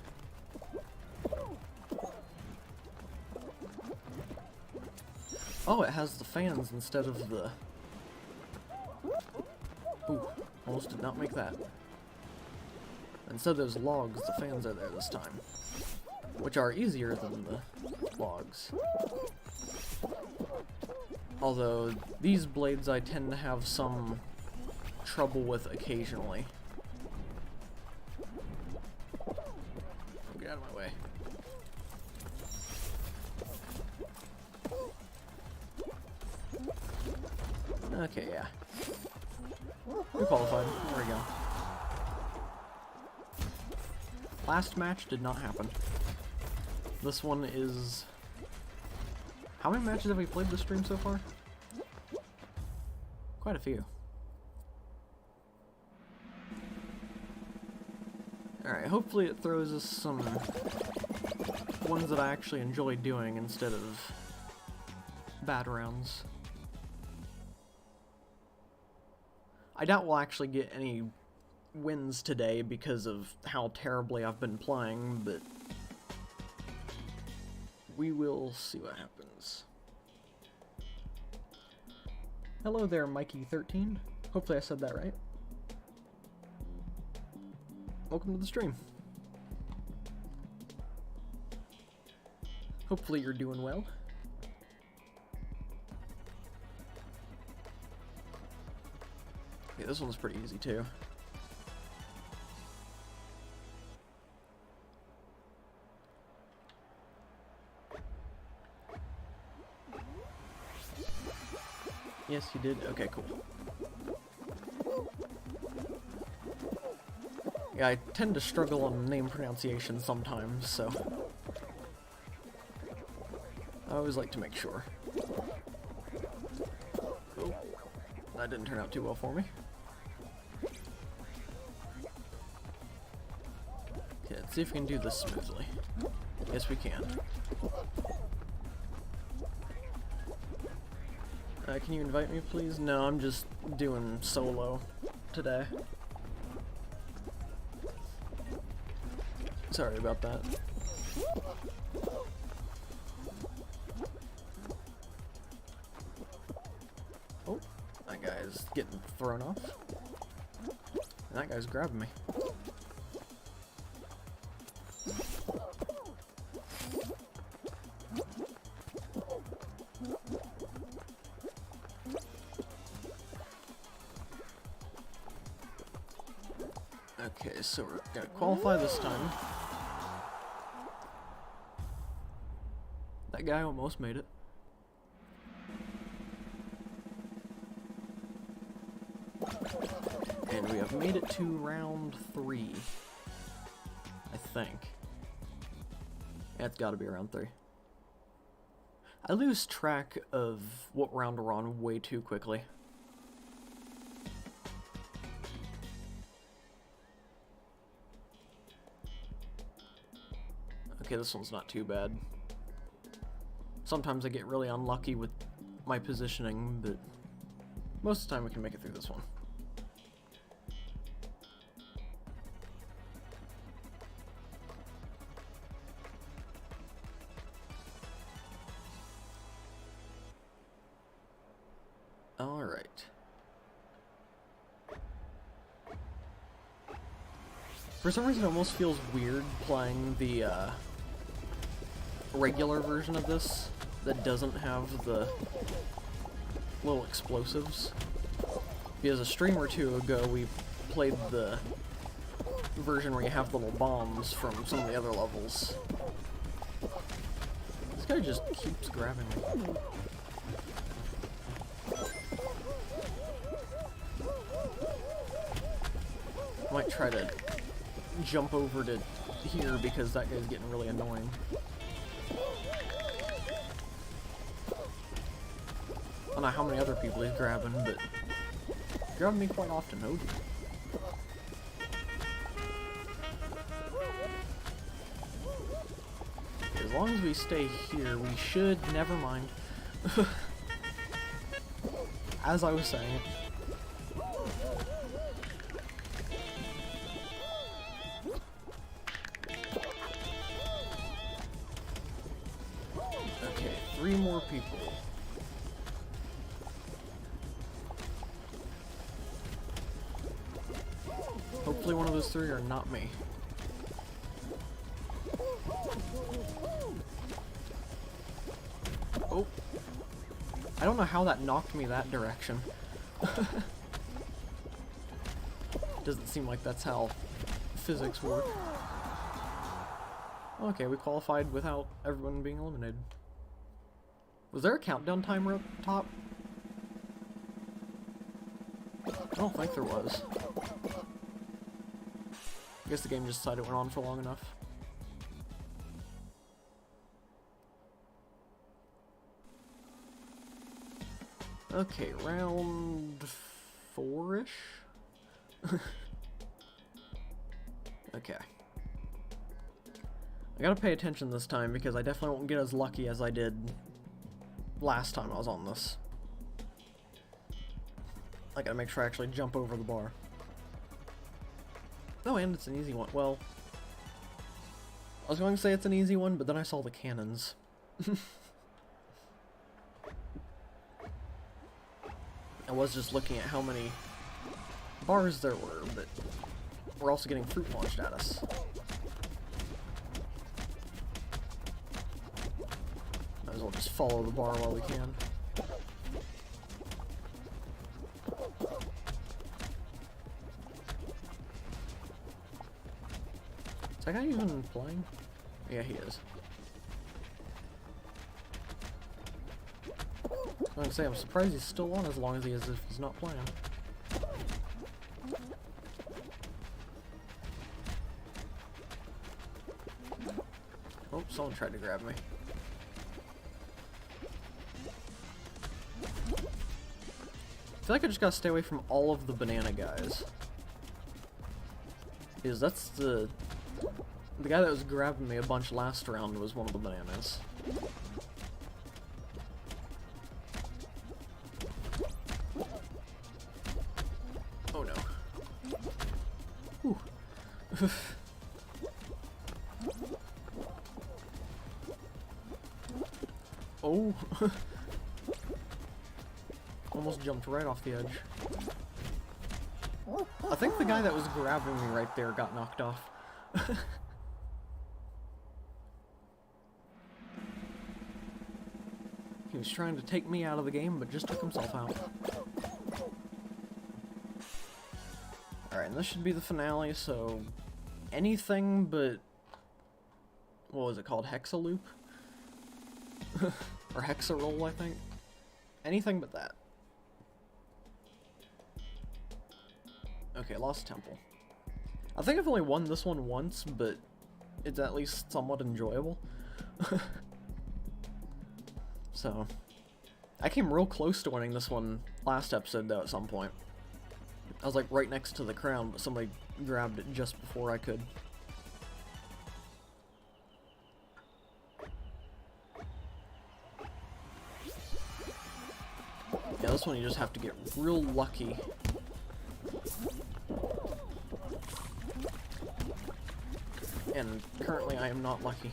Oh, it has the fans instead of the... Ooh, almost did not make that. Instead of those logs, the fans are there this time. Which are easier than the logs. Although, these blades I tend to have some trouble with occasionally. Oh, get out of my way. Okay, yeah. We qualified. There we go. Last match did not happen. This one is... How many matches have we played this stream so far? Quite a few. Alright, hopefully it throws us some ones that I actually enjoy doing instead of bad rounds. I doubt we'll actually get any wins today because of how terribly I've been playing, but we will see what happens. Hello there, Mikey13. Hopefully I said that right. Welcome to the stream. Hopefully you're doing well. Okay, this one's pretty easy too. Yes, you did? Okay, cool. Yeah, I tend to struggle on name pronunciation sometimes, so I always like to make sure. Oh, that didn't turn out too well for me. Okay, let's see if we can do this smoothly. Yes, we can. Can you invite me, please? No, I'm just doing solo today. Sorry about that. Oh, that guy's getting thrown off. And that guy's grabbing me. Okay, so we're gonna qualify this time. That guy almost made it. And we have made it to round 3. I think. Yeah, it's gotta be round 3. I lose track of what round we're on way too quickly. Okay, this one's not too bad. Sometimes I get really unlucky with my positioning, but most of the time we can make it through this one. Alright. For some reason it almost feels weird playing the regular version of this that doesn't have the little explosives. Because a stream or two ago we played the version where you have the little bombs from some of the other levels. This guy just keeps grabbing me. I might try to jump over to here because that guy's getting really annoying. I don't know how many other people he's grabbing, but he's grabbing me quite often, oh dear. As long as we stay here, we should... Never mind. As I was saying. Okay, 3 more people. Hopefully one of those 3 are not me. Oh. I don't know how that knocked me that direction. Doesn't seem like that's how physics work. Okay, we qualified without everyone being eliminated. Was there a countdown timer up top? I don't think there was. I guess the game just decided it went on for long enough. Okay, round 4-ish? Okay. I gotta pay attention this time because I definitely won't get as lucky as I did last time I was on this. I gotta make sure I actually jump over the bar. Oh, and it's an easy one. Well, I was going to say it's an easy one, but then I saw the cannons. I was just looking at how many bars there were, but we're also getting fruit launched at us. Might as well just follow the bar while we can. Is that guy even playing? Yeah, he is. I can say I'm surprised he's still on as long as he is if he's not playing. Oh, someone tried to grab me. I feel like I just gotta stay away from all of the banana guys. Because that's the guy that was grabbing me a bunch last round was one of the bananas. Oh no. Whew. Oh. Almost jumped right off the edge. I think the guy that was grabbing me right there got knocked off. He was trying to take me out of the game, but just took himself out. Alright, and this should be the finale, so anything but... what was it called? Hexaloop? Or Hexaroll, I think? Anything but that. Okay, Lost Temple. I think I've only won this one once, but it's at least somewhat enjoyable. So, I came real close to winning this one last episode, though, at some point. I was, like, right next to the crown, but somebody grabbed it just before I could. Yeah, this one you just have to get real lucky. And currently I am not lucky.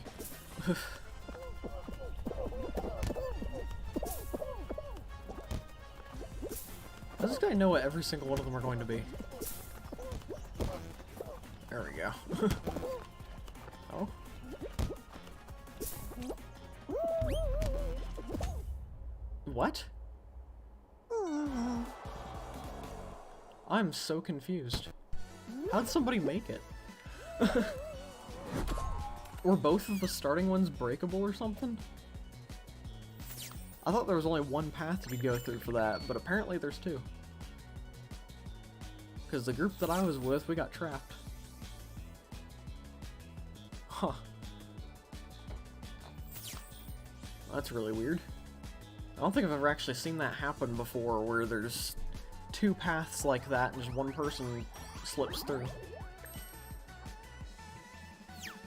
Does this guy know what every single one of them are going to be? There we go. Oh. What? I'm so confused. How'd somebody make it? Were both of the starting ones breakable or something? I thought there was only one path you could go through for that, but apparently there's two. Because the group that I was with, we got trapped. Huh. That's really weird. I don't think I've ever actually seen that happen before, where there's two paths like that and just one person slips through.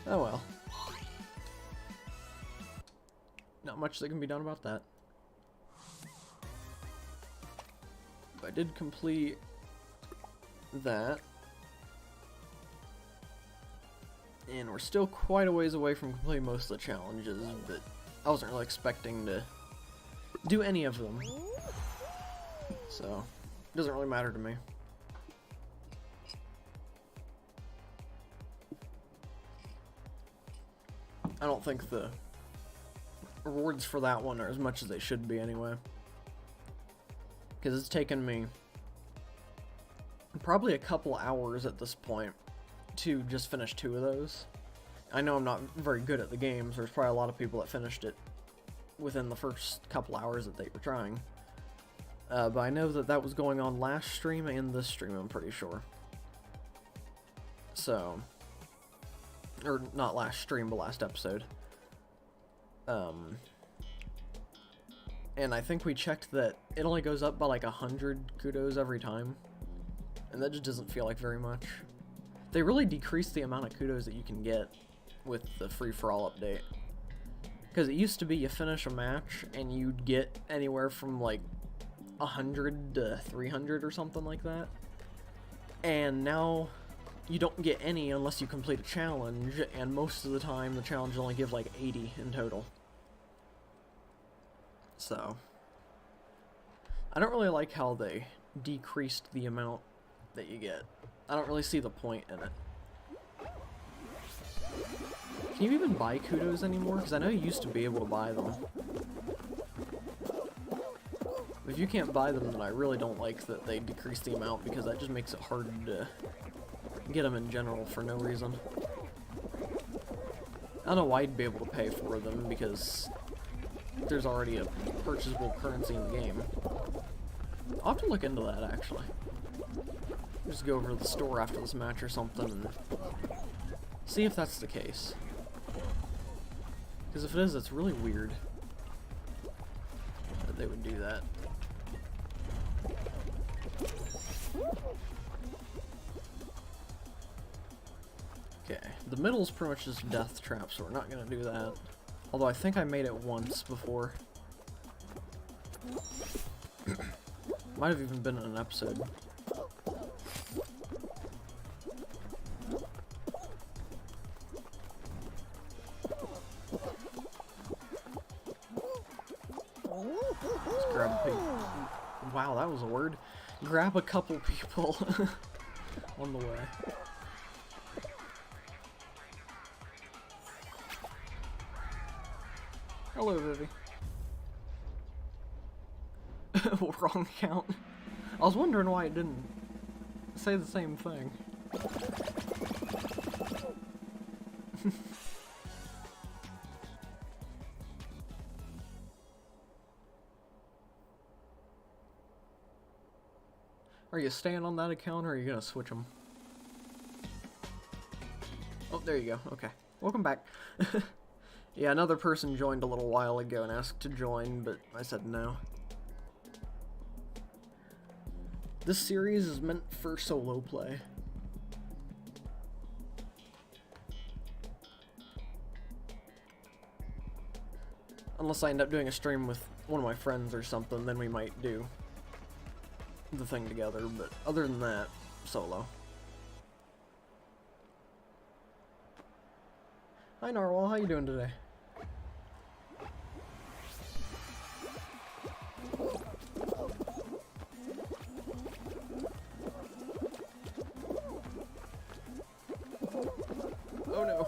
Oh well. Not much that can be done about that. But I did complete that. And we're still quite a ways away from completing most of the challenges, but I wasn't really expecting to do any of them. So, it doesn't really matter to me. I don't think the rewards for that one are as much as they should be anyway. Because it's taken me probably a couple hours at this point to just finish 2 of those. I know I'm not very good at the games. There's probably a lot of people that finished it within the first couple hours that they were trying. But I know that that was going on last stream and this stream, I'm pretty sure. So... or not last stream, but last episode. And I think we checked that it only goes up by like 100 kudos every time. And that just doesn't feel like very much. They really decreased the amount of kudos that you can get with the free-for-all update. Because it used to be you finish a match and you'd get anywhere from like 100 to 300 or something like that. And now you don't get any unless you complete a challenge, and most of the time the challenges only give like 80 in total. So, I don't really like how they decreased the amount that you get. I don't really see the point in it. Can you even buy kudos anymore? Because I know you used to be able to buy them. If you can't buy them, then I really don't like that they decrease the amount, because that just makes it hard to get them in general for no reason. I don't know why you'd be able to pay for them, because there's already a purchasable currency in the game. I'll have to look into that, actually. Just go over to the store after this match or something and see if that's the case. Because if it is, it's really weird that they would do that. Okay, the middle's pretty much just death trap, so we're not gonna do that. Although I think I made it once before. Might have even been in an episode. Let's grab a pig. Wow, that was a word. Grab a couple people on the way. Hello, Vivi. Wrong count. I was wondering why it didn't say the same thing. Are you staying on that account, or are you gonna switch them? Oh, there you go. Okay. Welcome back. Yeah, another person joined a little while ago and asked to join, but I said no. This series is meant for solo play. Unless I end up doing a stream with one of my friends or something, then we might do the thing together, but other than that, solo. Hi Narwhal, how you doing today? Oh no.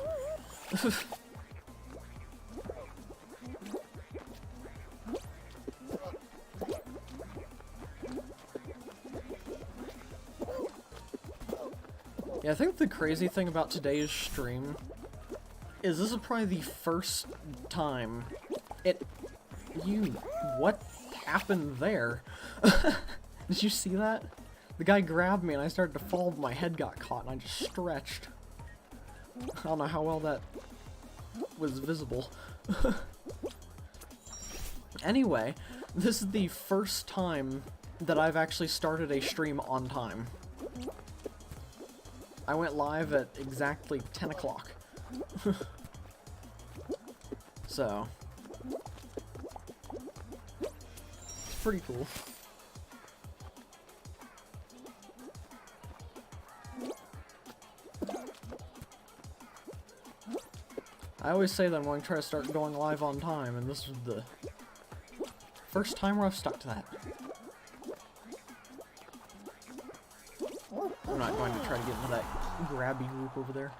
Yeah, I think the crazy thing about today's stream is this is probably the first time what happened there? Did you see that? The guy grabbed me and I started to fall, but my head got caught and I just stretched. I don't know how well that was visible. Anyway, this is the first time that I've actually started a stream on time. I went live at exactly 10 o'clock. So, it's pretty cool. I always say that I'm going to try to start going live on time, and this is the first time where I've stuck to that. I'm not going to try to get into that grabby group over there.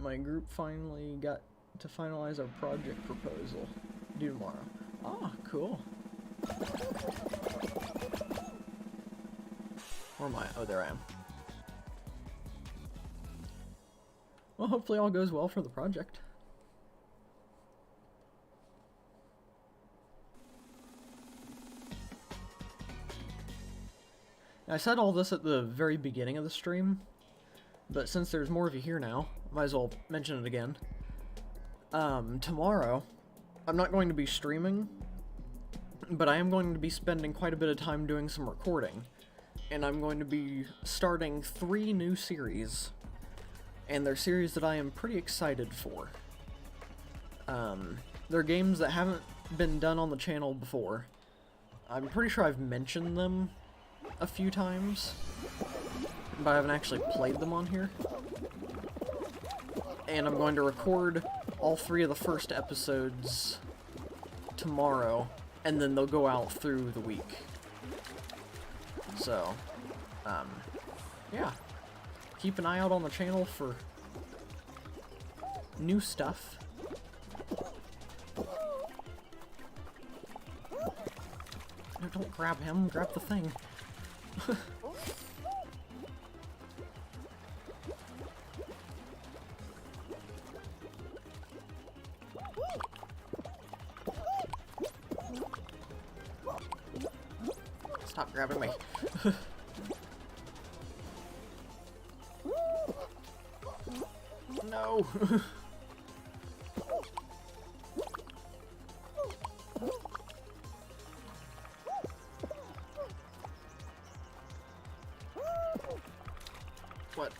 My group finally got to finalize our project proposal. Due tomorrow. Ah, cool. Where am I? Oh, there I am. Well, hopefully all goes well for the project. I said all this at the very beginning of the stream, but since there's more of you here now, might as well mention it again. Tomorrow, I'm not going to be streaming, but I am going to be spending quite a bit of time doing some recording. And I'm going to be starting 3 new series, and they're series that I am pretty excited for. They're games that haven't been done on the channel before. I'm pretty sure I've mentioned them a few times, but I haven't actually played them on here. And I'm going to record all 3 of the first episodes tomorrow, and then they'll go out through the week. So, yeah. Keep an eye out on the channel for new stuff. No, don't grab him, grab the thing. Stop grabbing me. No. What?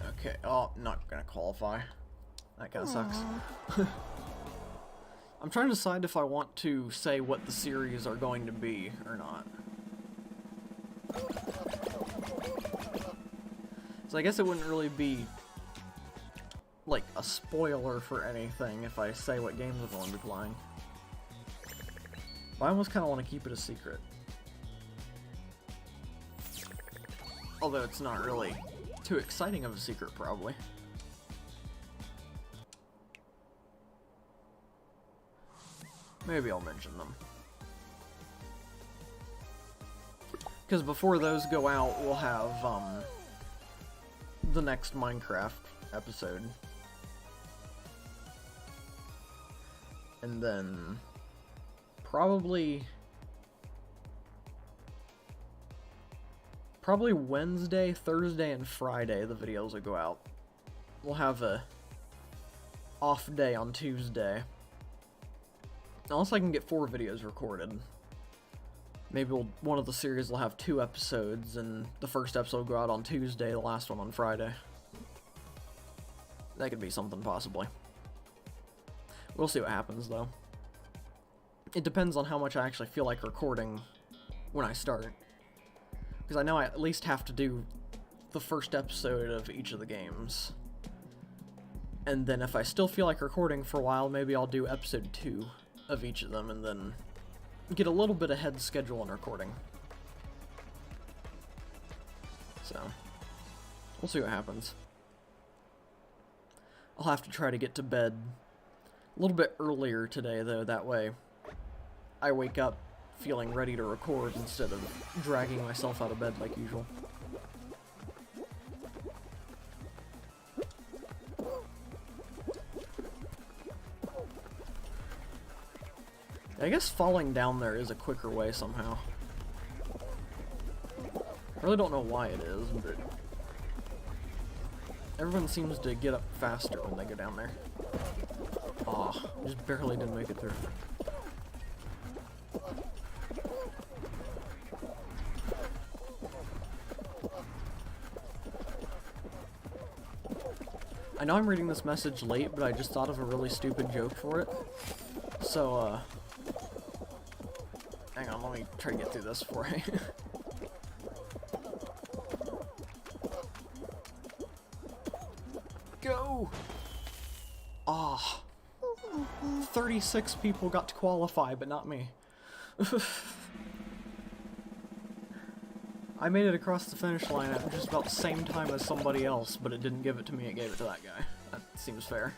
Okay, oh, not gonna qualify. That kinda sucks. I'm trying to decide if I want to say what the series are going to be or not. So I guess it wouldn't really be like a spoiler for anything if I say what games I'm going to be playing. But I almost kind of want to keep it a secret. Although it's not really too exciting of a secret, probably. Maybe I'll mention them. Because before those go out, we'll have, the next Minecraft episode. And then probably Wednesday, Thursday, and Friday the videos will go out. We'll have a off day on Tuesday. Unless I can get 4 videos recorded. Maybe one of the series will have 2 episodes, and the first episode will go out on Tuesday, the last one on Friday. That could be something, possibly. We'll see what happens, though. It depends on how much I actually feel like recording when I start. Because I know I at least have to do the first episode of each of the games. And then if I still feel like recording for a while, maybe I'll do episode 2 of each of them, and then get a little bit ahead schedule on recording. So, we'll see what happens. I'll have to try to get to bed a little bit earlier today, though, that way I wake up feeling ready to record instead of dragging myself out of bed like usual. I guess falling down there is a quicker way somehow. I really don't know why it is, but everyone seems to get up faster when they go down there. Aw, just barely didn't make it through. I know I'm reading this message late, but I just thought of a really stupid joke for it. So, hang on, let me try to get through this for you. Go! Ah. 36 people got to qualify, but not me. I made it across the finish line at just about the same time as somebody else, but it didn't give it to me, it gave it to that guy. That seems fair.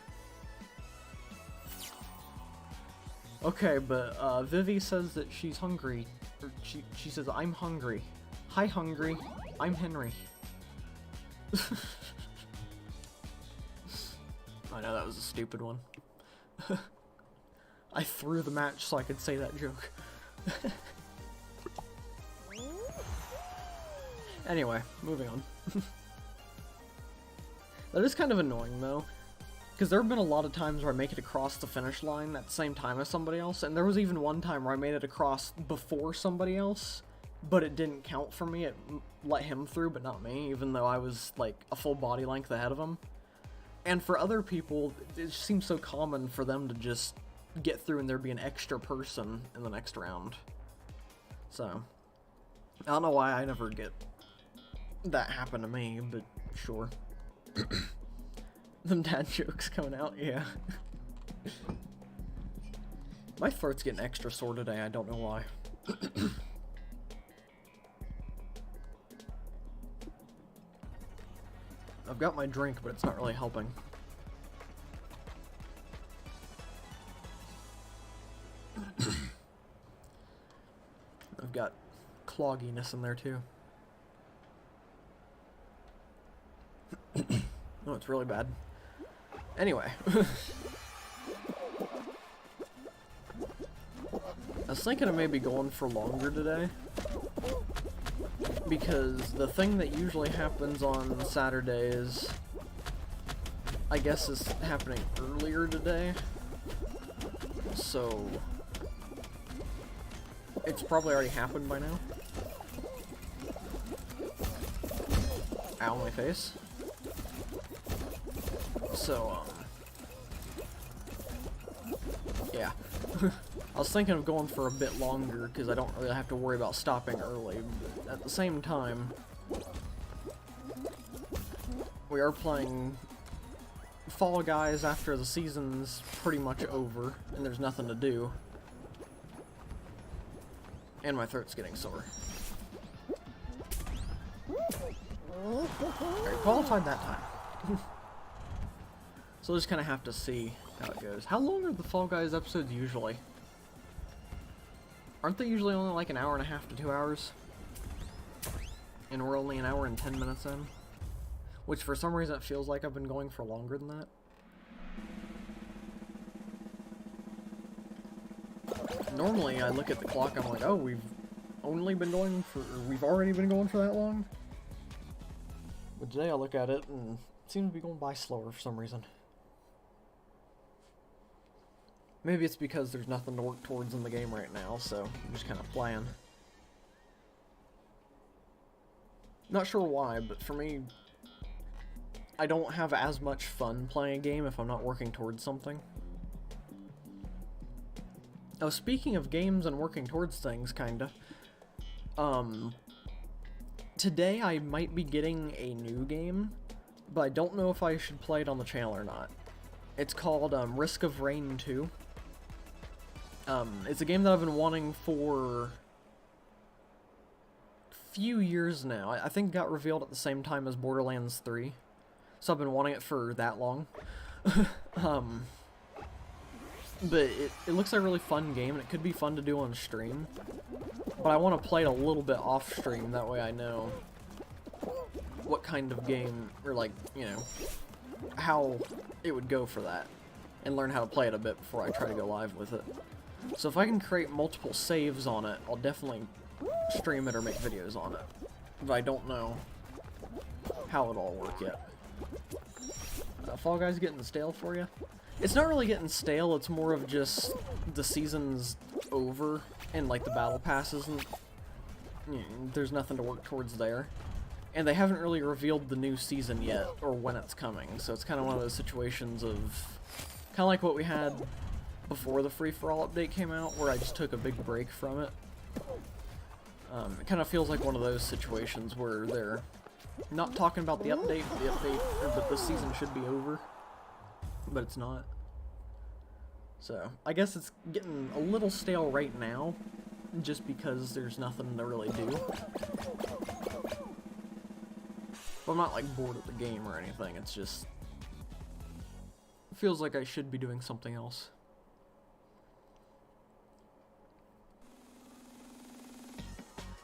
Okay, but Vivi says that she's hungry. Or she says, I'm hungry. Hi, hungry. I'm Henry. I know that was a stupid one. I threw the match so I could say that joke. Anyway, moving on. That is kind of annoying, though. Because there have been a lot of times where I make it across the finish line at the same time as somebody else, and there was even one time where I made it across before somebody else, but it didn't count for me. It let him through, but not me, even though I was, like, a full body length ahead of him. And for other people, it seems so common for them to just get through and there be an extra person in the next round. So, I don't know why I never get that happen to me, but sure. Them dad jokes coming out, yeah. My throat's getting extra sore today, I don't know why. I've got my drink, but it's not really helping. I've got clogginess in there too. Oh, it's really bad. Anyway. I was thinking of maybe going for longer today, because the thing that usually happens on Saturdays, I guess, is happening earlier today, so it's probably already happened by now. Ow, my face. So, yeah. I was thinking of going for a bit longer, because I don't really have to worry about stopping early, but at the same time, we are playing Fall Guys after the season's pretty much over, and there's nothing to do. And my throat's getting sore. Alright, qualified that time. So we'll just kind of have to see how it goes. How long are the Fall Guys episodes usually? Aren't they usually only like an hour and a half to 2 hours? And we're only an hour and 10 minutes in? Which for some reason it feels like I've been going for longer than that. Normally I look at the clock, I'm like, oh, we've already been going for that long? But today I look at it and it seems to be going by slower for some reason. Maybe it's because there's nothing to work towards in the game right now, so I'm just kind of playing. Not sure why, but for me, I don't have as much fun playing a game if I'm not working towards something. Oh, speaking of games and working towards things, kinda. Today I might be getting a new game, but I don't know if I should play it on the channel or not. It's called Risk of Rain 2. It's a game that I've been wanting for a few years now. I think it got revealed at the same time as Borderlands 3. So I've been wanting it for that long. But it looks like a really fun game, and it could be fun to do on stream. But I want to play it a little bit off stream, that way I know what kind of game, or like, you know, how it would go for that. And learn how to play it a bit before I try to go live with it. So if I can create multiple saves on it, I'll definitely stream it or make videos on it. But I don't know how it'll all work yet. Fall Guys getting stale for you? It's not really getting stale, it's more of just the season's over, and like the battle passes, and there's nothing to work towards there. And they haven't really revealed the new season yet, or when it's coming, so it's kind of one of those situations of, kind of like what we had before the Free-for-All update came out, where I just took a big break from it. It kind of feels like one of those situations where they're not talking about the update, but the season should be over, but it's not. So, I guess it's getting a little stale right now, just because there's nothing to really do. But I'm not, like, bored of the game or anything, it's just, it feels like I should be doing something else.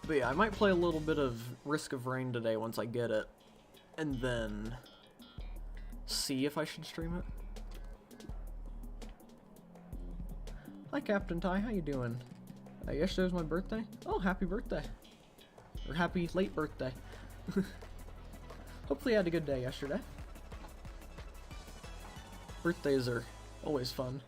But yeah, I might play a little bit of Risk of Rain today once I get it, and then see if I should stream it. Hi Captain Ty, how you doing? Yesterday was my birthday? Oh, happy birthday. Or happy late birthday. Hopefully you had a good day yesterday. Birthdays are always fun.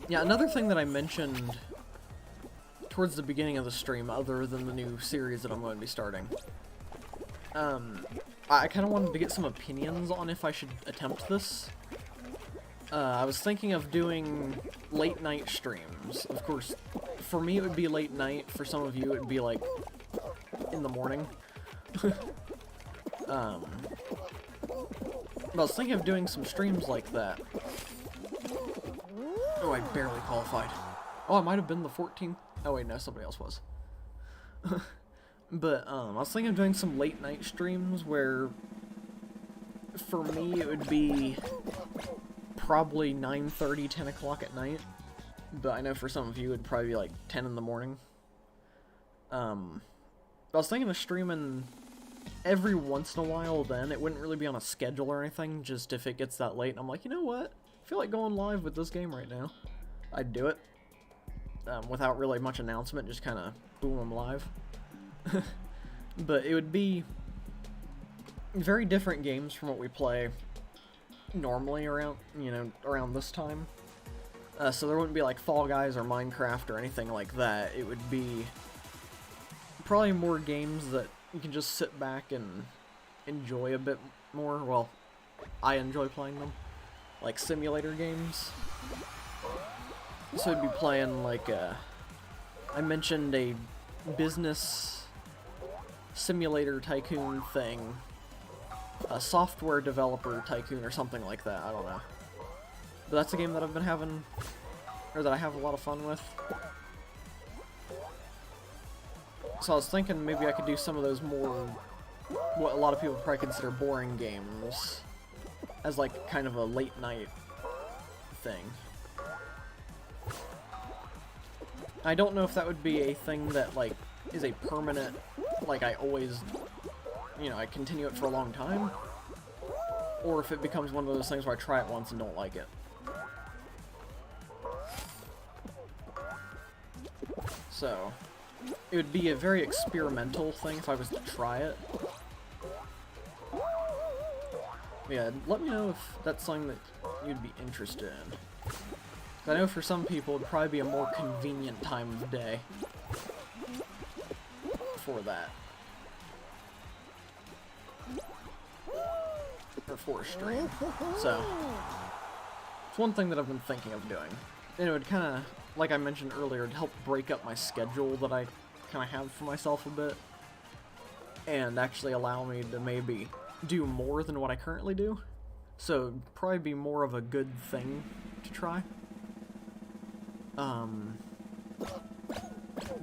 Yeah, another thing that I mentioned towards the beginning of the stream, other than the new series that I'm going to be starting, I kind of wanted to get some opinions on if I should attempt this. I was thinking of doing late night streams. Of course, for me it would be late night, for some of you it would be like in the morning. But I was thinking of doing some streams like that. Oh, I barely qualified. Oh, I might have been the 14th. Oh wait, no, somebody else was. But, I was thinking of doing some late night streams where, for me, it would be probably 9:30, 10 o'clock at night. But I know for some of you, it'd probably be like 10 in the morning. But I was thinking of streaming every once in a while then, it wouldn't really be on a schedule or anything, just if it gets that late and I'm like, you know what, I feel like going live with this game right now. I'd do it. Without really much announcement, just kind of boom, I'm live. But it would be very different games from what we play normally around, around this time. So there wouldn't be like Fall Guys or Minecraft or anything like that. It would be probably more games that you can just sit back and enjoy a bit more. Well, I enjoy playing them. Like simulator games. So I'd be playing like I mentioned a business simulator tycoon thing. A software developer tycoon or something like that, I don't know. But that's a game that I've been having, or that I have a lot of fun with. So I was thinking maybe I could do some of those more, what a lot of people probably consider boring games, as like kind of a late night thing. I don't know if that would be a thing that like is a permanent, like I always, I continue it for a long time, or if it becomes one of those things where I try it once and don't like it. So, it would be a very experimental thing if I was to try it. Yeah, let me know if that's something that you'd be interested in. I know for some people it'd probably be a more convenient time of day for that. Or for a stream. So, it's one thing that I've been thinking of doing. And it would kind of, like I mentioned earlier, it'd help break up my schedule that I kind of have for myself a bit. And actually allow me to maybe do more than what I currently do. So, it'd probably be more of a good thing to try.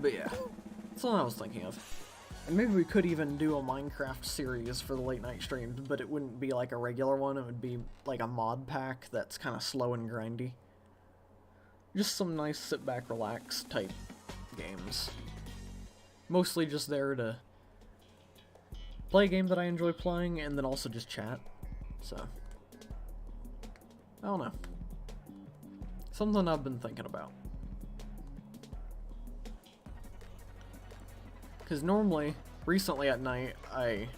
But yeah, that's what I was thinking of. And maybe we could even do a Minecraft series for the late night streams, but it wouldn't be like a regular one, it would be like a mod pack that's kind of slow and grindy. Just some nice sit back, relax type games. Mostly just there to play a game that I enjoy playing, and then also just chat. So, I don't know. Something I've been thinking about. Because normally, recently at night, I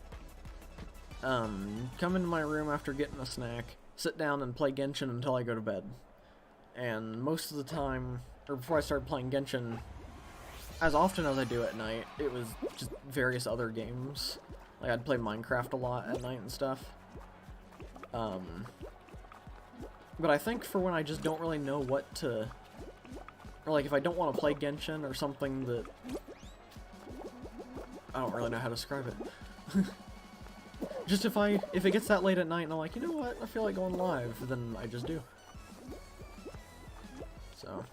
come into my room after getting a snack, sit down and play Genshin until I go to bed. And most of the time, or before I started playing Genshin, as often as I do at night, it was just various other games. Like I'd play Minecraft a lot at night and stuff. But I think for when I just don't really know what to, or like if I don't want to play Genshin or something that, I don't really know how to describe it. Just if it gets that late at night and I'm like, you know what, I feel like going live, then I just do. So,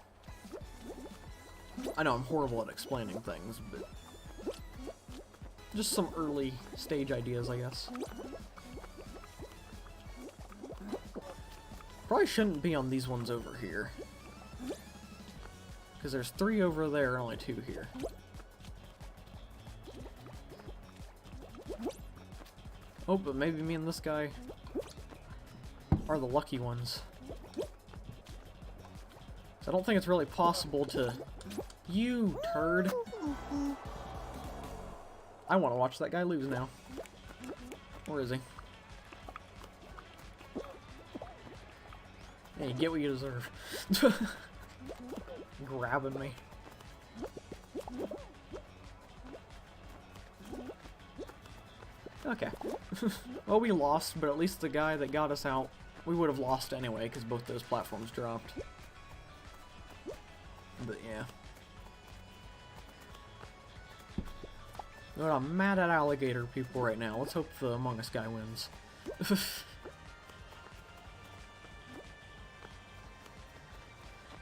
I know I'm horrible at explaining things, but just some early stage ideas, I guess. Probably shouldn't be on these ones over here. Because there's 3 over there and only 2 here. Oh, but maybe me and this guy are the lucky ones. So I don't think it's really possible to... You turd! I want to watch that guy lose now. Where is he? Hey, you get what you deserve. Grabbing me. Okay. Well, we lost, but at least the guy that got us out, we would have lost anyway, because both those platforms dropped. But yeah. But I'm mad at alligator people right now. Let's hope the Among Us guy wins.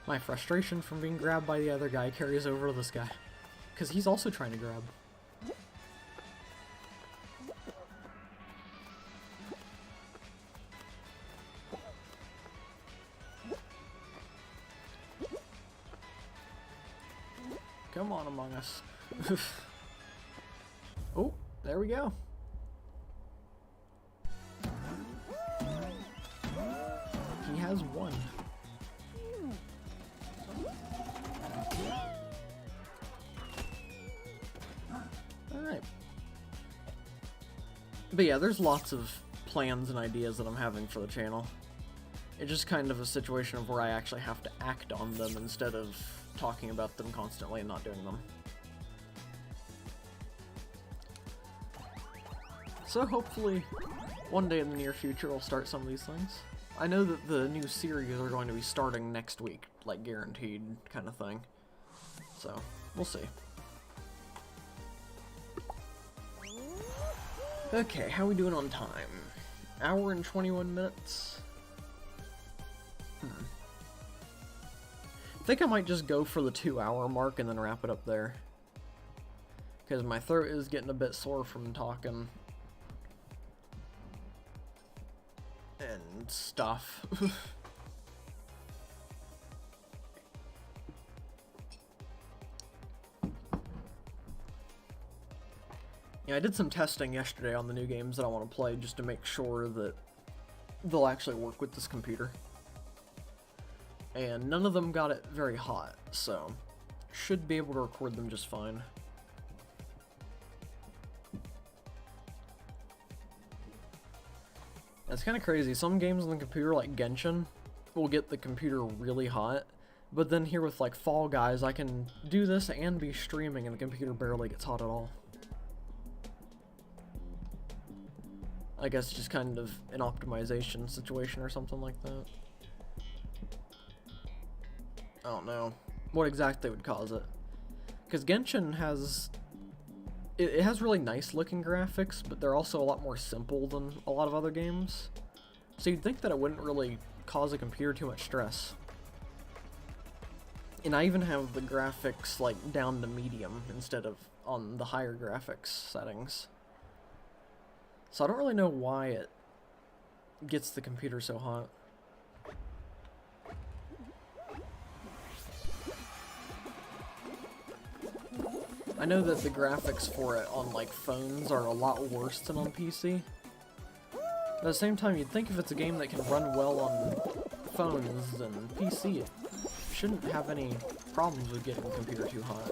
My frustration from being grabbed by the other guy carries over to this guy. Because he's also trying to grab. Come on, Among Us. Oh, there we go. says 1. Alright. But yeah, there's lots of plans and ideas that I'm having for the channel. It's just kind of a situation of where I actually have to act on them instead of talking about them constantly and not doing them. So hopefully, one day in the near future, I'll start some of these things. I know that the new series are going to be starting next week, like guaranteed kind of thing. So, we'll see. Okay, how are we doing on time? Hour and 21 minutes? I think I might just go for the 2-hour mark and then wrap it up there. Because my throat is getting a bit sore from talking. And stuff. Yeah, I did some testing yesterday on the new games that I want to play just to make sure that they'll actually work with this computer. And none of them got it very hot, so should be able to record them just fine. That's kind of crazy. Some games on the computer, like Genshin, will get the computer really hot, but then here with like Fall Guys, I can do this and be streaming and the computer barely gets hot at all. I guess just kind of an optimization situation or something like that. I don't know what exactly would cause it. Because Genshin has... It has really nice looking graphics, but they're also a lot more simple than a lot of other games. So you'd think that it wouldn't really cause a computer too much stress. And I even have the graphics like down to medium instead of on the higher graphics settings. So I don't really know why it gets the computer so hot. I know that the graphics for it on like phones are a lot worse than on PC. But at the same time, you'd think if it's a game that can run well on phones, then PC it shouldn't have any problems with getting the computer too hot.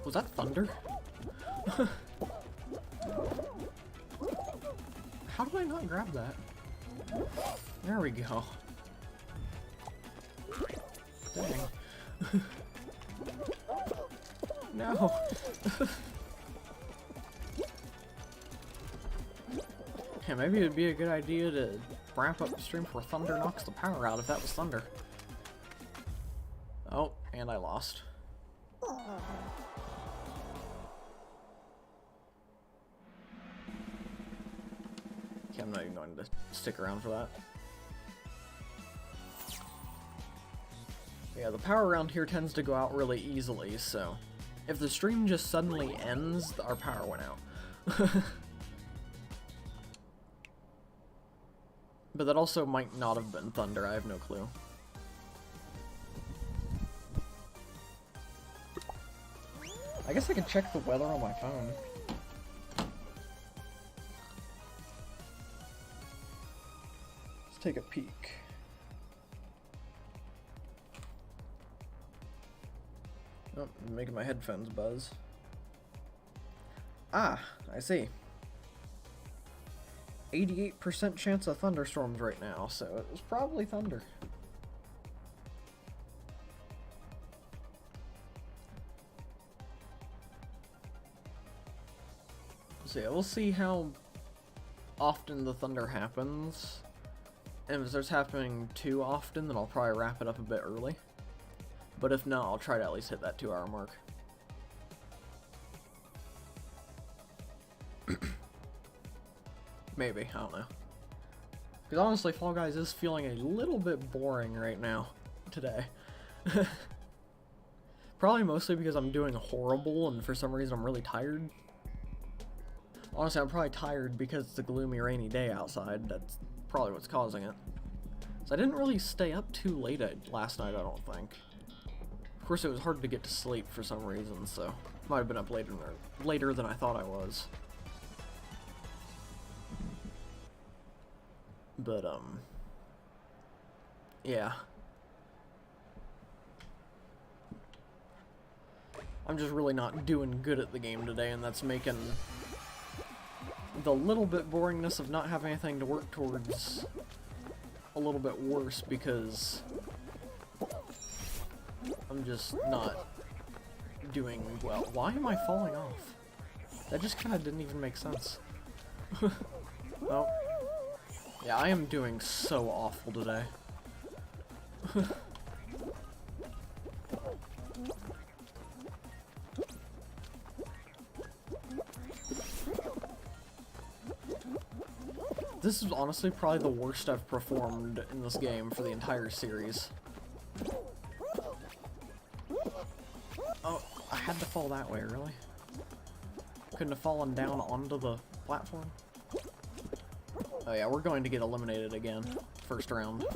Was that thunder? How do I not grab that? There we go. Dang. No. Yeah, maybe it'd be a good idea to wrap up the stream before thunder knocks the power out, if that was thunder. Oh, and I lost. Okay, I'm not even going to stick around for that. Yeah, the power around here tends to go out really easily, so if the stream just suddenly ends, our power went out. But that also might not have been thunder, I have no clue. I guess I can check the weather on my phone. Let's take a peek. Oh, I'm making my headphones buzz. Ah, I see. 88% chance of thunderstorms right now, so it was probably thunder. So yeah, we'll see how often the thunder happens. And if it starts happening too often, then I'll probably wrap it up a bit early. But if not, I'll try to at least hit that 2-hour mark. Maybe, I don't know. Because honestly, Fall Guys is feeling a little bit boring right now, today. Probably mostly because I'm doing horrible and for some reason I'm really tired. Honestly, I'm probably tired because it's a gloomy, rainy day outside. That's probably what's causing it. So I didn't really stay up too late last night, I don't think. Of course, it was hard to get to sleep for some reason, so might have been up later than I thought I was. But, yeah. I'm just really not doing good at the game today, and that's making the little bit boringness of not having anything to work towards a little bit worse, because I'm just not doing well. Why am I falling off? That just kind of didn't even make sense. Oh. Yeah, I am doing so awful today. This is honestly probably the worst I've performed in this game for the entire series. Oh, I had to fall that way, really? Couldn't have fallen down onto the platform? Oh yeah, we're going to get eliminated again. First round.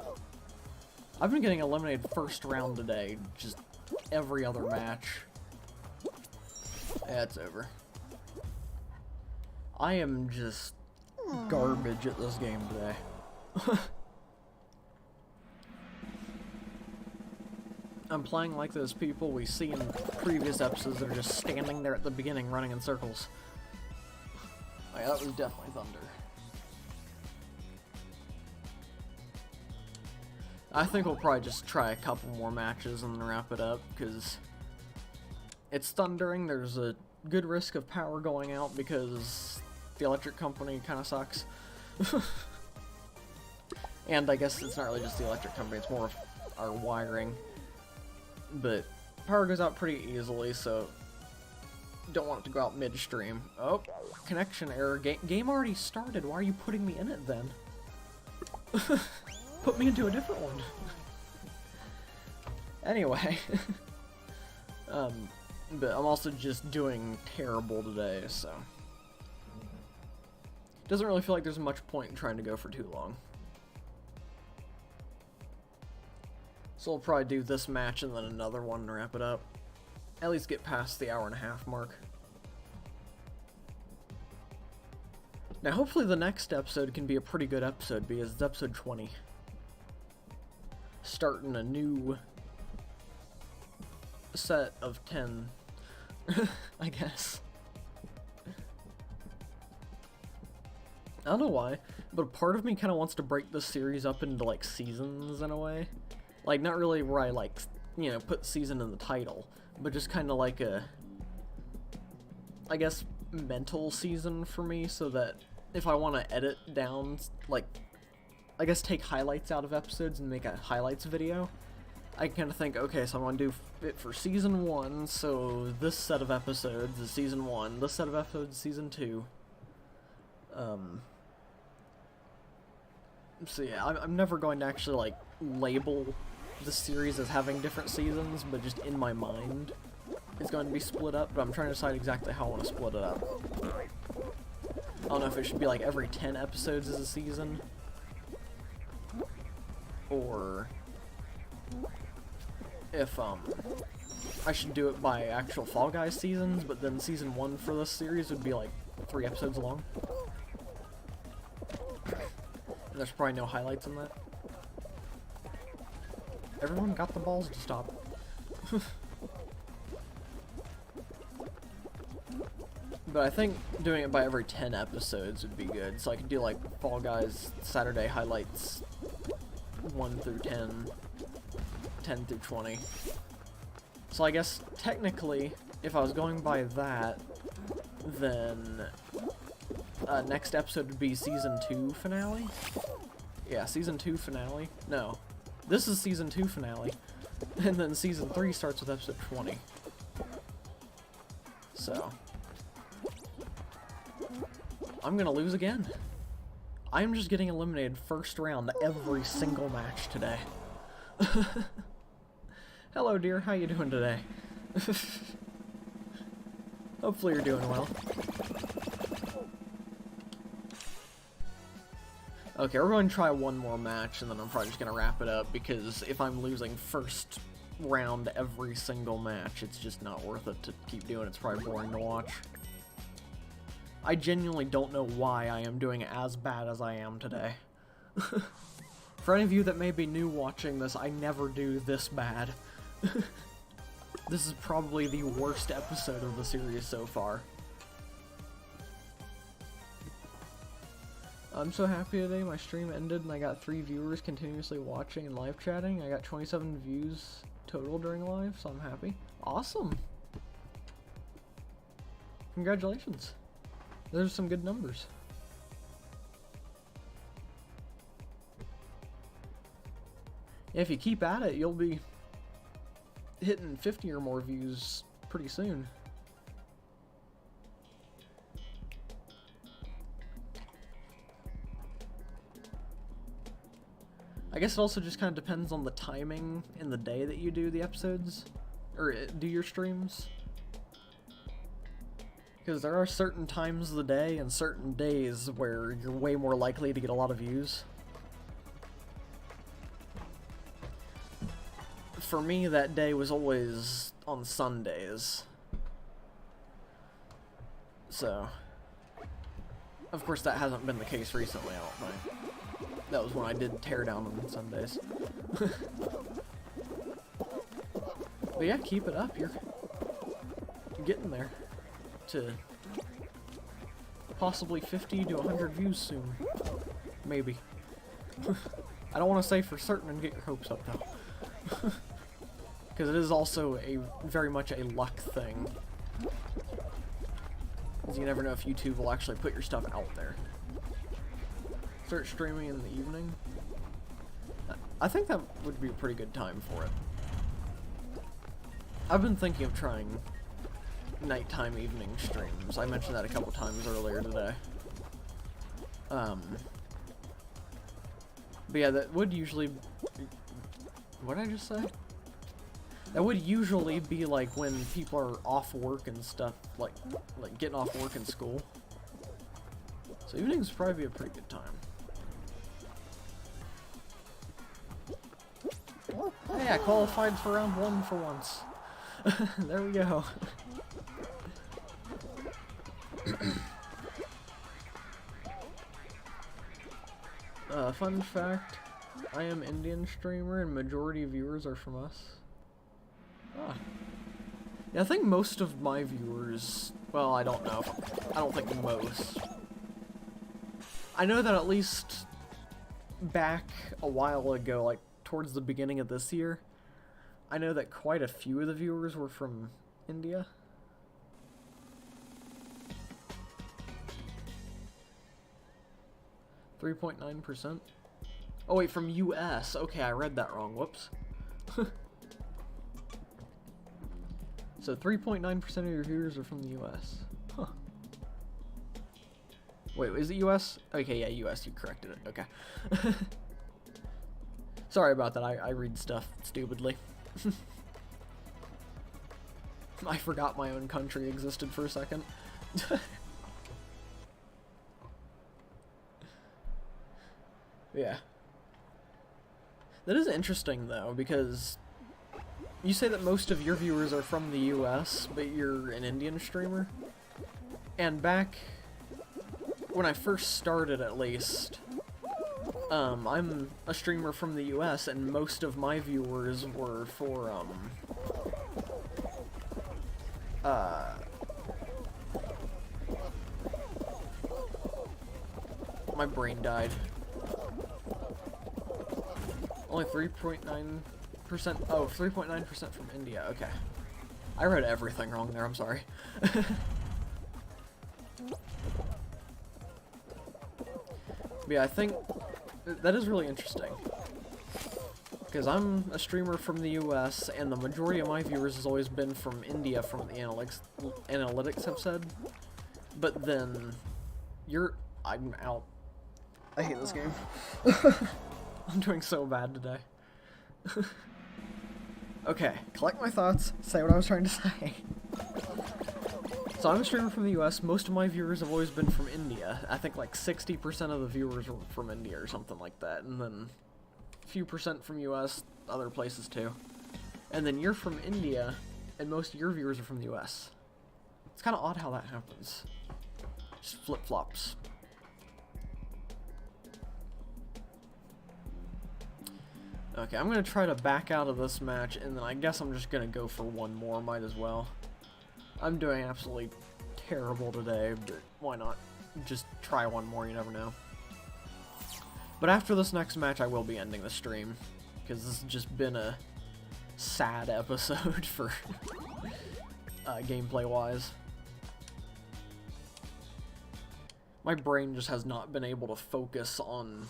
I've been getting eliminated first round today, just every other match. Yeah, it's over. I am just garbage at this game today. I'm playing like those people we see in previous episodes that are just standing there at the beginning running in circles. Oh yeah, that was definitely Thunder. I think we'll probably just try a couple more matches and then wrap it up, because it's thundering. There's a good risk of power going out because the electric company kind of sucks. And I guess it's not really just the electric company, it's more of our wiring. But power goes out pretty easily, so don't want it to go out midstream. Oh, connection error. Game already started. Why are you putting me in it then? Put me into a different one. Anyway. But I'm also just doing terrible today, so doesn't really feel like there's much point in trying to go for too long. So we'll probably do this match and then another one to wrap it up. At least get past the hour-and-a-half mark. Now hopefully the next episode can be a pretty good episode, because it's episode 20. Starting a new set of 10, I guess. I don't know why, but part of me kind of wants to break this series up into, like, seasons in a way. Like, not really where I, like, you know, put season in the title, but just kind of like a, I guess, mental season for me, so that if I want to edit down, like, I guess take highlights out of episodes and make a highlights video, I can kind of think, okay, so I'm going to do it for Season 1, so this set of episodes is Season 1, this set of episodes is Season 2. So yeah, I'm never going to actually, like, label the series as having different seasons, but just in my mind, it's going to be split up, but I'm trying to decide exactly how I want to split it up. I don't know if it should be, like, every 10 episodes is a season, or if, I should do it by actual Fall Guys seasons, but then Season 1 for this series would be, like, 3 episodes long. And there's probably no highlights in that. Everyone got the balls to stop. But I think doing it by every 10 episodes would be good. So I could do, like, Fall Guys Saturday highlights 1 through 10, 10 through 20. So I guess, technically, if I was going by that, then next episode would be Season 2 finale? Yeah, Season 2 finale. No. This is Season 2 finale. And then Season 3 starts with episode 20. So I'm gonna lose again. I'm just getting eliminated first round every single match today. Hello, dear. How you doing today? Hopefully you're doing well. Okay, we're going to try one more match, and then I'm probably just going to wrap it up, because if I'm losing first round every single match, it's just not worth it to keep doing. It's probably boring to watch. I genuinely don't know why I am doing as bad as I am today. For any of you that may be new watching this, I never do this bad. This is probably the worst episode of the series so far. I'm so happy today. My stream ended and I got 3 viewers continuously watching and live chatting. I got 27 views total during live, so I'm happy. Awesome! Congratulations. Those are some good numbers. Yeah, if you keep at it, you'll be hitting 50 or more views pretty soon. I guess it also just kind of depends on the timing in the day that you do the episodes, or do your streams. Because there are certain times of the day and certain days where you're way more likely to get a lot of views. For me, that day was always on Sundays. So, of course that hasn't been the case recently, I don't think. That was when I did Teardown on Sundays. But yeah, keep it up. You're getting there to possibly 50 to 100 views soon. Maybe. I don't want to say for certain and get your hopes up though. Because it is also very much a luck thing. Because you never know if YouTube will actually put your stuff out there. Start streaming in the evening. I think that would be a pretty good time for it. I've been thinking of trying nighttime evening streams. I mentioned that a couple times earlier today. But yeah, that would usually... What did I just say? That would usually be like when people are off work and stuff, like getting off work in school. So evenings would probably be a pretty good time. Hey, I qualified for round 1 for once. There we go. Fun fact, I am Indian streamer and majority of viewers are from us. Ah. Yeah, I think most of my viewers, well, I don't know. I don't think most. I know that at least back a while ago, like towards the beginning of this year, I know that quite a few of the viewers were from India. .9%. Oh wait, from US. Okay, I read that wrong. Whoops. So 3.9% of your viewers are from the US. Huh. Wait, is it US? Okay, yeah, US. You corrected it. Okay. Sorry about that. I read stuff stupidly. I forgot my own country existed for a second. Yeah. That is interesting, though, because you say that most of your viewers are from the US, but you're an Indian streamer? And back when I first started, at least, I'm a streamer from the US, and most of my viewers were for, my brain died. Only 3.9%. Oh, 3.9% from India. Okay. I read everything wrong there. I'm sorry. But yeah, I think that is really interesting. Because I'm a streamer from the US, and the majority of my viewers has always been from India, from the analytics have said. But then, I'm out I hate this game. I'm doing so bad today. Okay, collect my thoughts, say what I was trying to say. So I'm a streamer from the US. Most of my viewers have always been from India. I think like 60% of the viewers are from India or something like that. And then a few percent from US, other places too. And then you're from India, and most of your viewers are from the US. It's kind of odd how that happens. Just flip-flops. Okay, I'm gonna try to back out of this match, and then I guess I'm just gonna go for one more, might as well. I'm doing absolutely terrible today, but why not? Just try one more, you never know. But after this next match, I will be ending the stream, because this has just been a sad episode for gameplay-wise. My brain just has not been able to focus on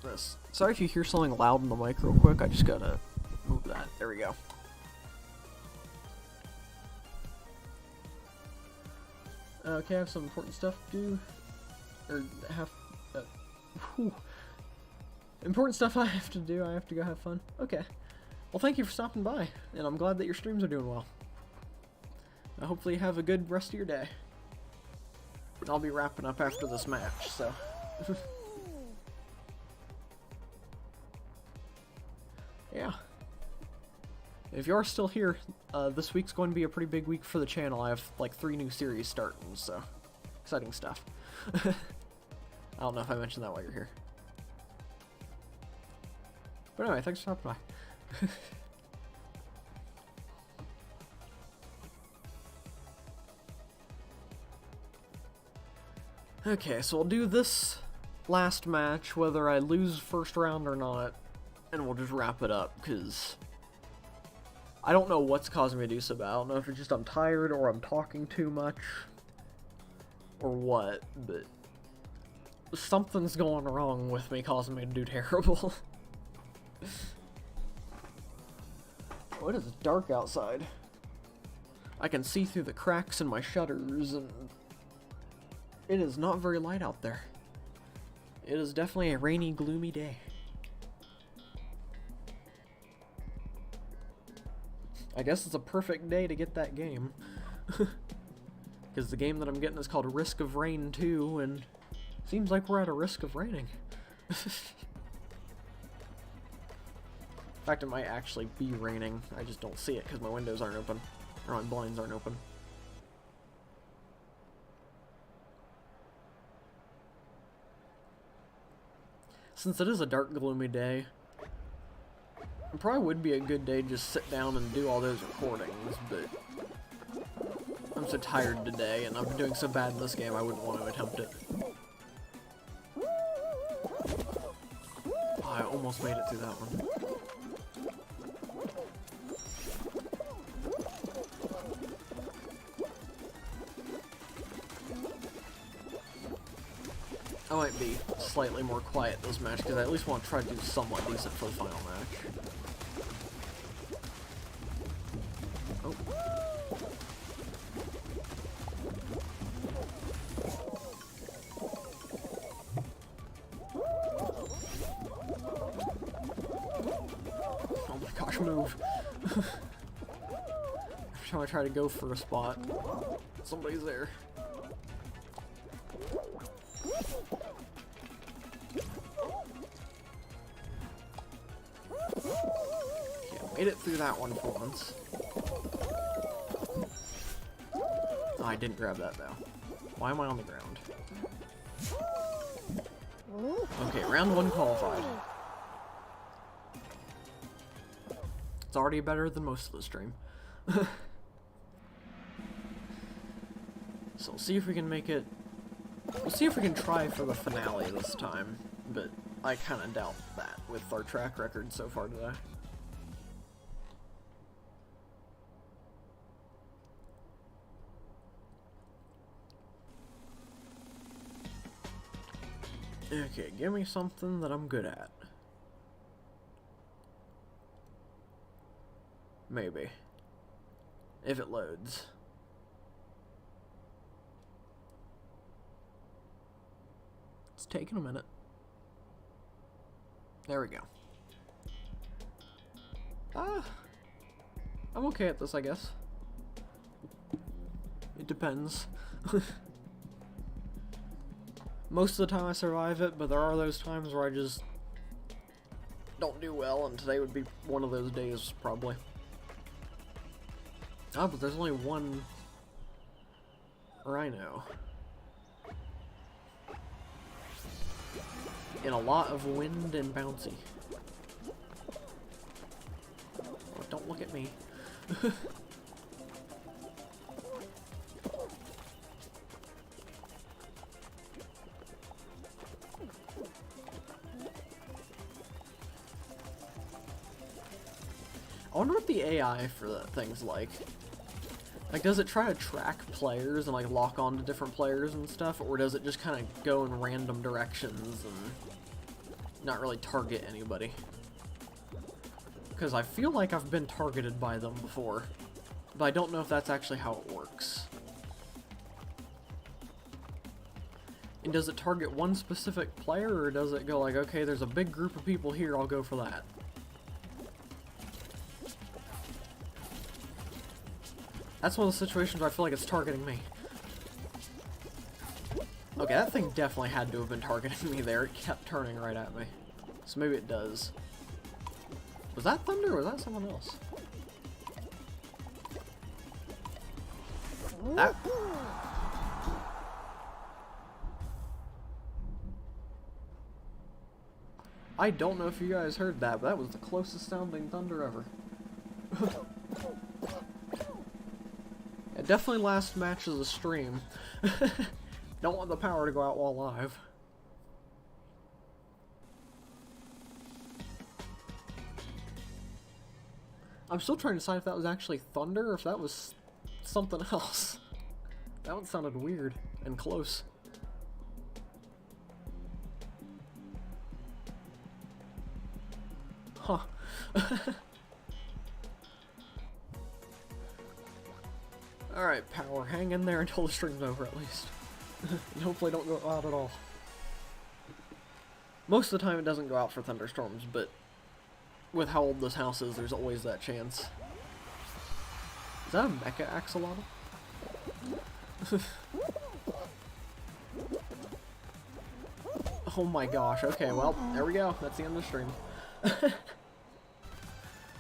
this. Sorry if you hear something loud in the mic real quick, I just gotta move that. There we go. Okay, I have some important stuff to do. Or have... important stuff I have to do. I have to go have fun. Okay. Well, thank you for stopping by, and I'm glad that your streams are doing well. Hopefully you have a good rest of your day. I'll be wrapping up after this match, so... yeah. If you are still here, this week's going to be a pretty big week for the channel. I have like 3 new series starting, so exciting stuff. I don't know if I mentioned that while you're here. But anyway, thanks for stopping by. Okay, so we'll do this last match, whether I lose first round or not, and we'll just wrap it up, because I don't know what's causing me to do so bad. I don't know if it's just I'm tired, or I'm talking too much, or what, but something's going wrong with me causing me to do terrible. Oh, it is dark outside. I can see through the cracks in my shutters, and it is not very light out there. It is definitely a rainy, gloomy day. I guess it's a perfect day to get that game. Because the game that I'm getting is called Risk of Rain 2, and seems like we're at a risk of raining. In fact, it might actually be raining. I just don't see it because my windows aren't open. Or my blinds aren't open. Since it is a dark, gloomy day, it probably would be a good day to just sit down and do all those recordings, but I'm so tired today, and I've been doing so bad in this game, I wouldn't want to attempt it. Oh, I almost made it through that one. I might be slightly more quiet this match, because I at least want to try to do somewhat decent for the final match. Oh. Oh my gosh, move. Every time I try to go for a spot, somebody's there. Made it through that one for once. Oh, I didn't grab that though. Why am I on the ground? Okay, round 1 qualified. It's already better than most of the stream. So we'll see if we can make it. We'll see if we can try for the finale this time, but I kind of doubt that with our track record so far today. Okay, give me something that I'm good at. Maybe. If it loads. It's taking a minute. There we go. I'm okay at this, I guess. It depends. Most of the time I survive it, but there are those times where I just don't do well, and today would be one of those days, probably. Oh, but there's only one rhino. And a lot of wind and bouncy. Oh, don't look at me. I wonder what the AI for that thing's like. Like, does it try to track players and, like, lock on to different players and stuff? Or does it just kind of go in random directions and not really target anybody? Because I feel like I've been targeted by them before. But I don't know if that's actually how it works. And does it target one specific player, or does it go like, okay, there's a big group of people here, I'll go for that? That's one of the situations where I feel like it's targeting me. Okay, that thing definitely had to have been targeting me there. It kept turning right at me. So maybe it does. Was that thunder, or was that someone else? That... I don't know if you guys heard that, but that was the closest sounding thunder ever. It definitely last matches a stream. Don't want the power to go out while live. I'm still trying to decide if that was actually thunder or if that was something else. That one sounded weird and close. Huh. Alright, power, hang in there until the stream's over at least. And hopefully don't go out at all. Most of the time it doesn't go out for thunderstorms, but with how old this house is, there's always that chance. Is that a mecha axolotl? Oh my gosh, okay, well, there we go. That's the end of the stream.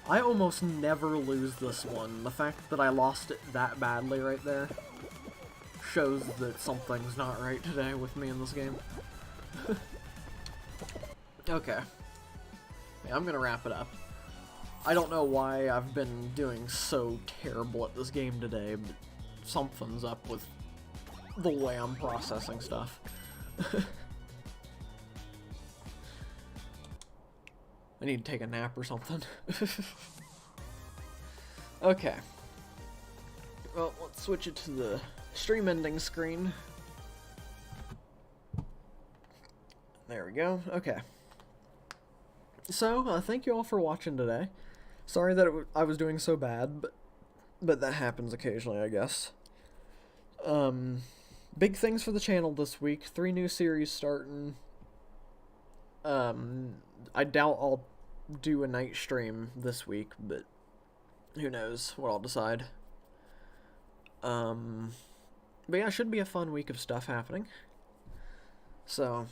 I almost never lose this one. The fact that I lost it that badly right there shows that something's not right today with me in this game. Okay. Yeah, I'm gonna wrap it up. I don't know why I've been doing so terrible at this game today, but something's up with the way I'm processing stuff. I need to take a nap or something. Okay. Well, let's switch it to the stream ending screen. There we go. Okay. So, thank you all for watching today. Sorry that I was doing so bad, but that happens occasionally, I guess. Big things for the channel this week. 3 new series starting. I doubt I'll do a night stream this week, but who knows what I'll decide. But yeah, it should be a fun week of stuff happening. So,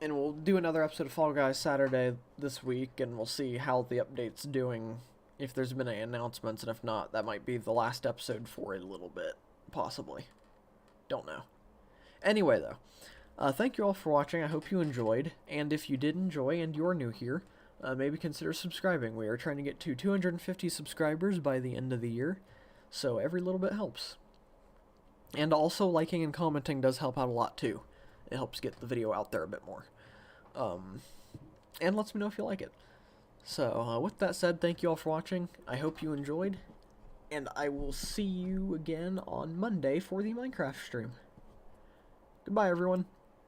and we'll do another episode of Fall Guys Saturday this week, and we'll see how the update's doing, if there's been any announcements, and if not, that might be the last episode for it a little bit, possibly. Don't know. Anyway, though, thank you all for watching. I hope you enjoyed, and if you did enjoy and you're new here, maybe consider subscribing. We are trying to get to 250 subscribers by the end of the year, so every little bit helps. And also, liking and commenting does help out a lot, too. It helps get the video out there a bit more. And lets me know if you like it. So, with that said, thank you all for watching. I hope you enjoyed, and I will see you again on Monday for the Minecraft stream. Goodbye, everyone.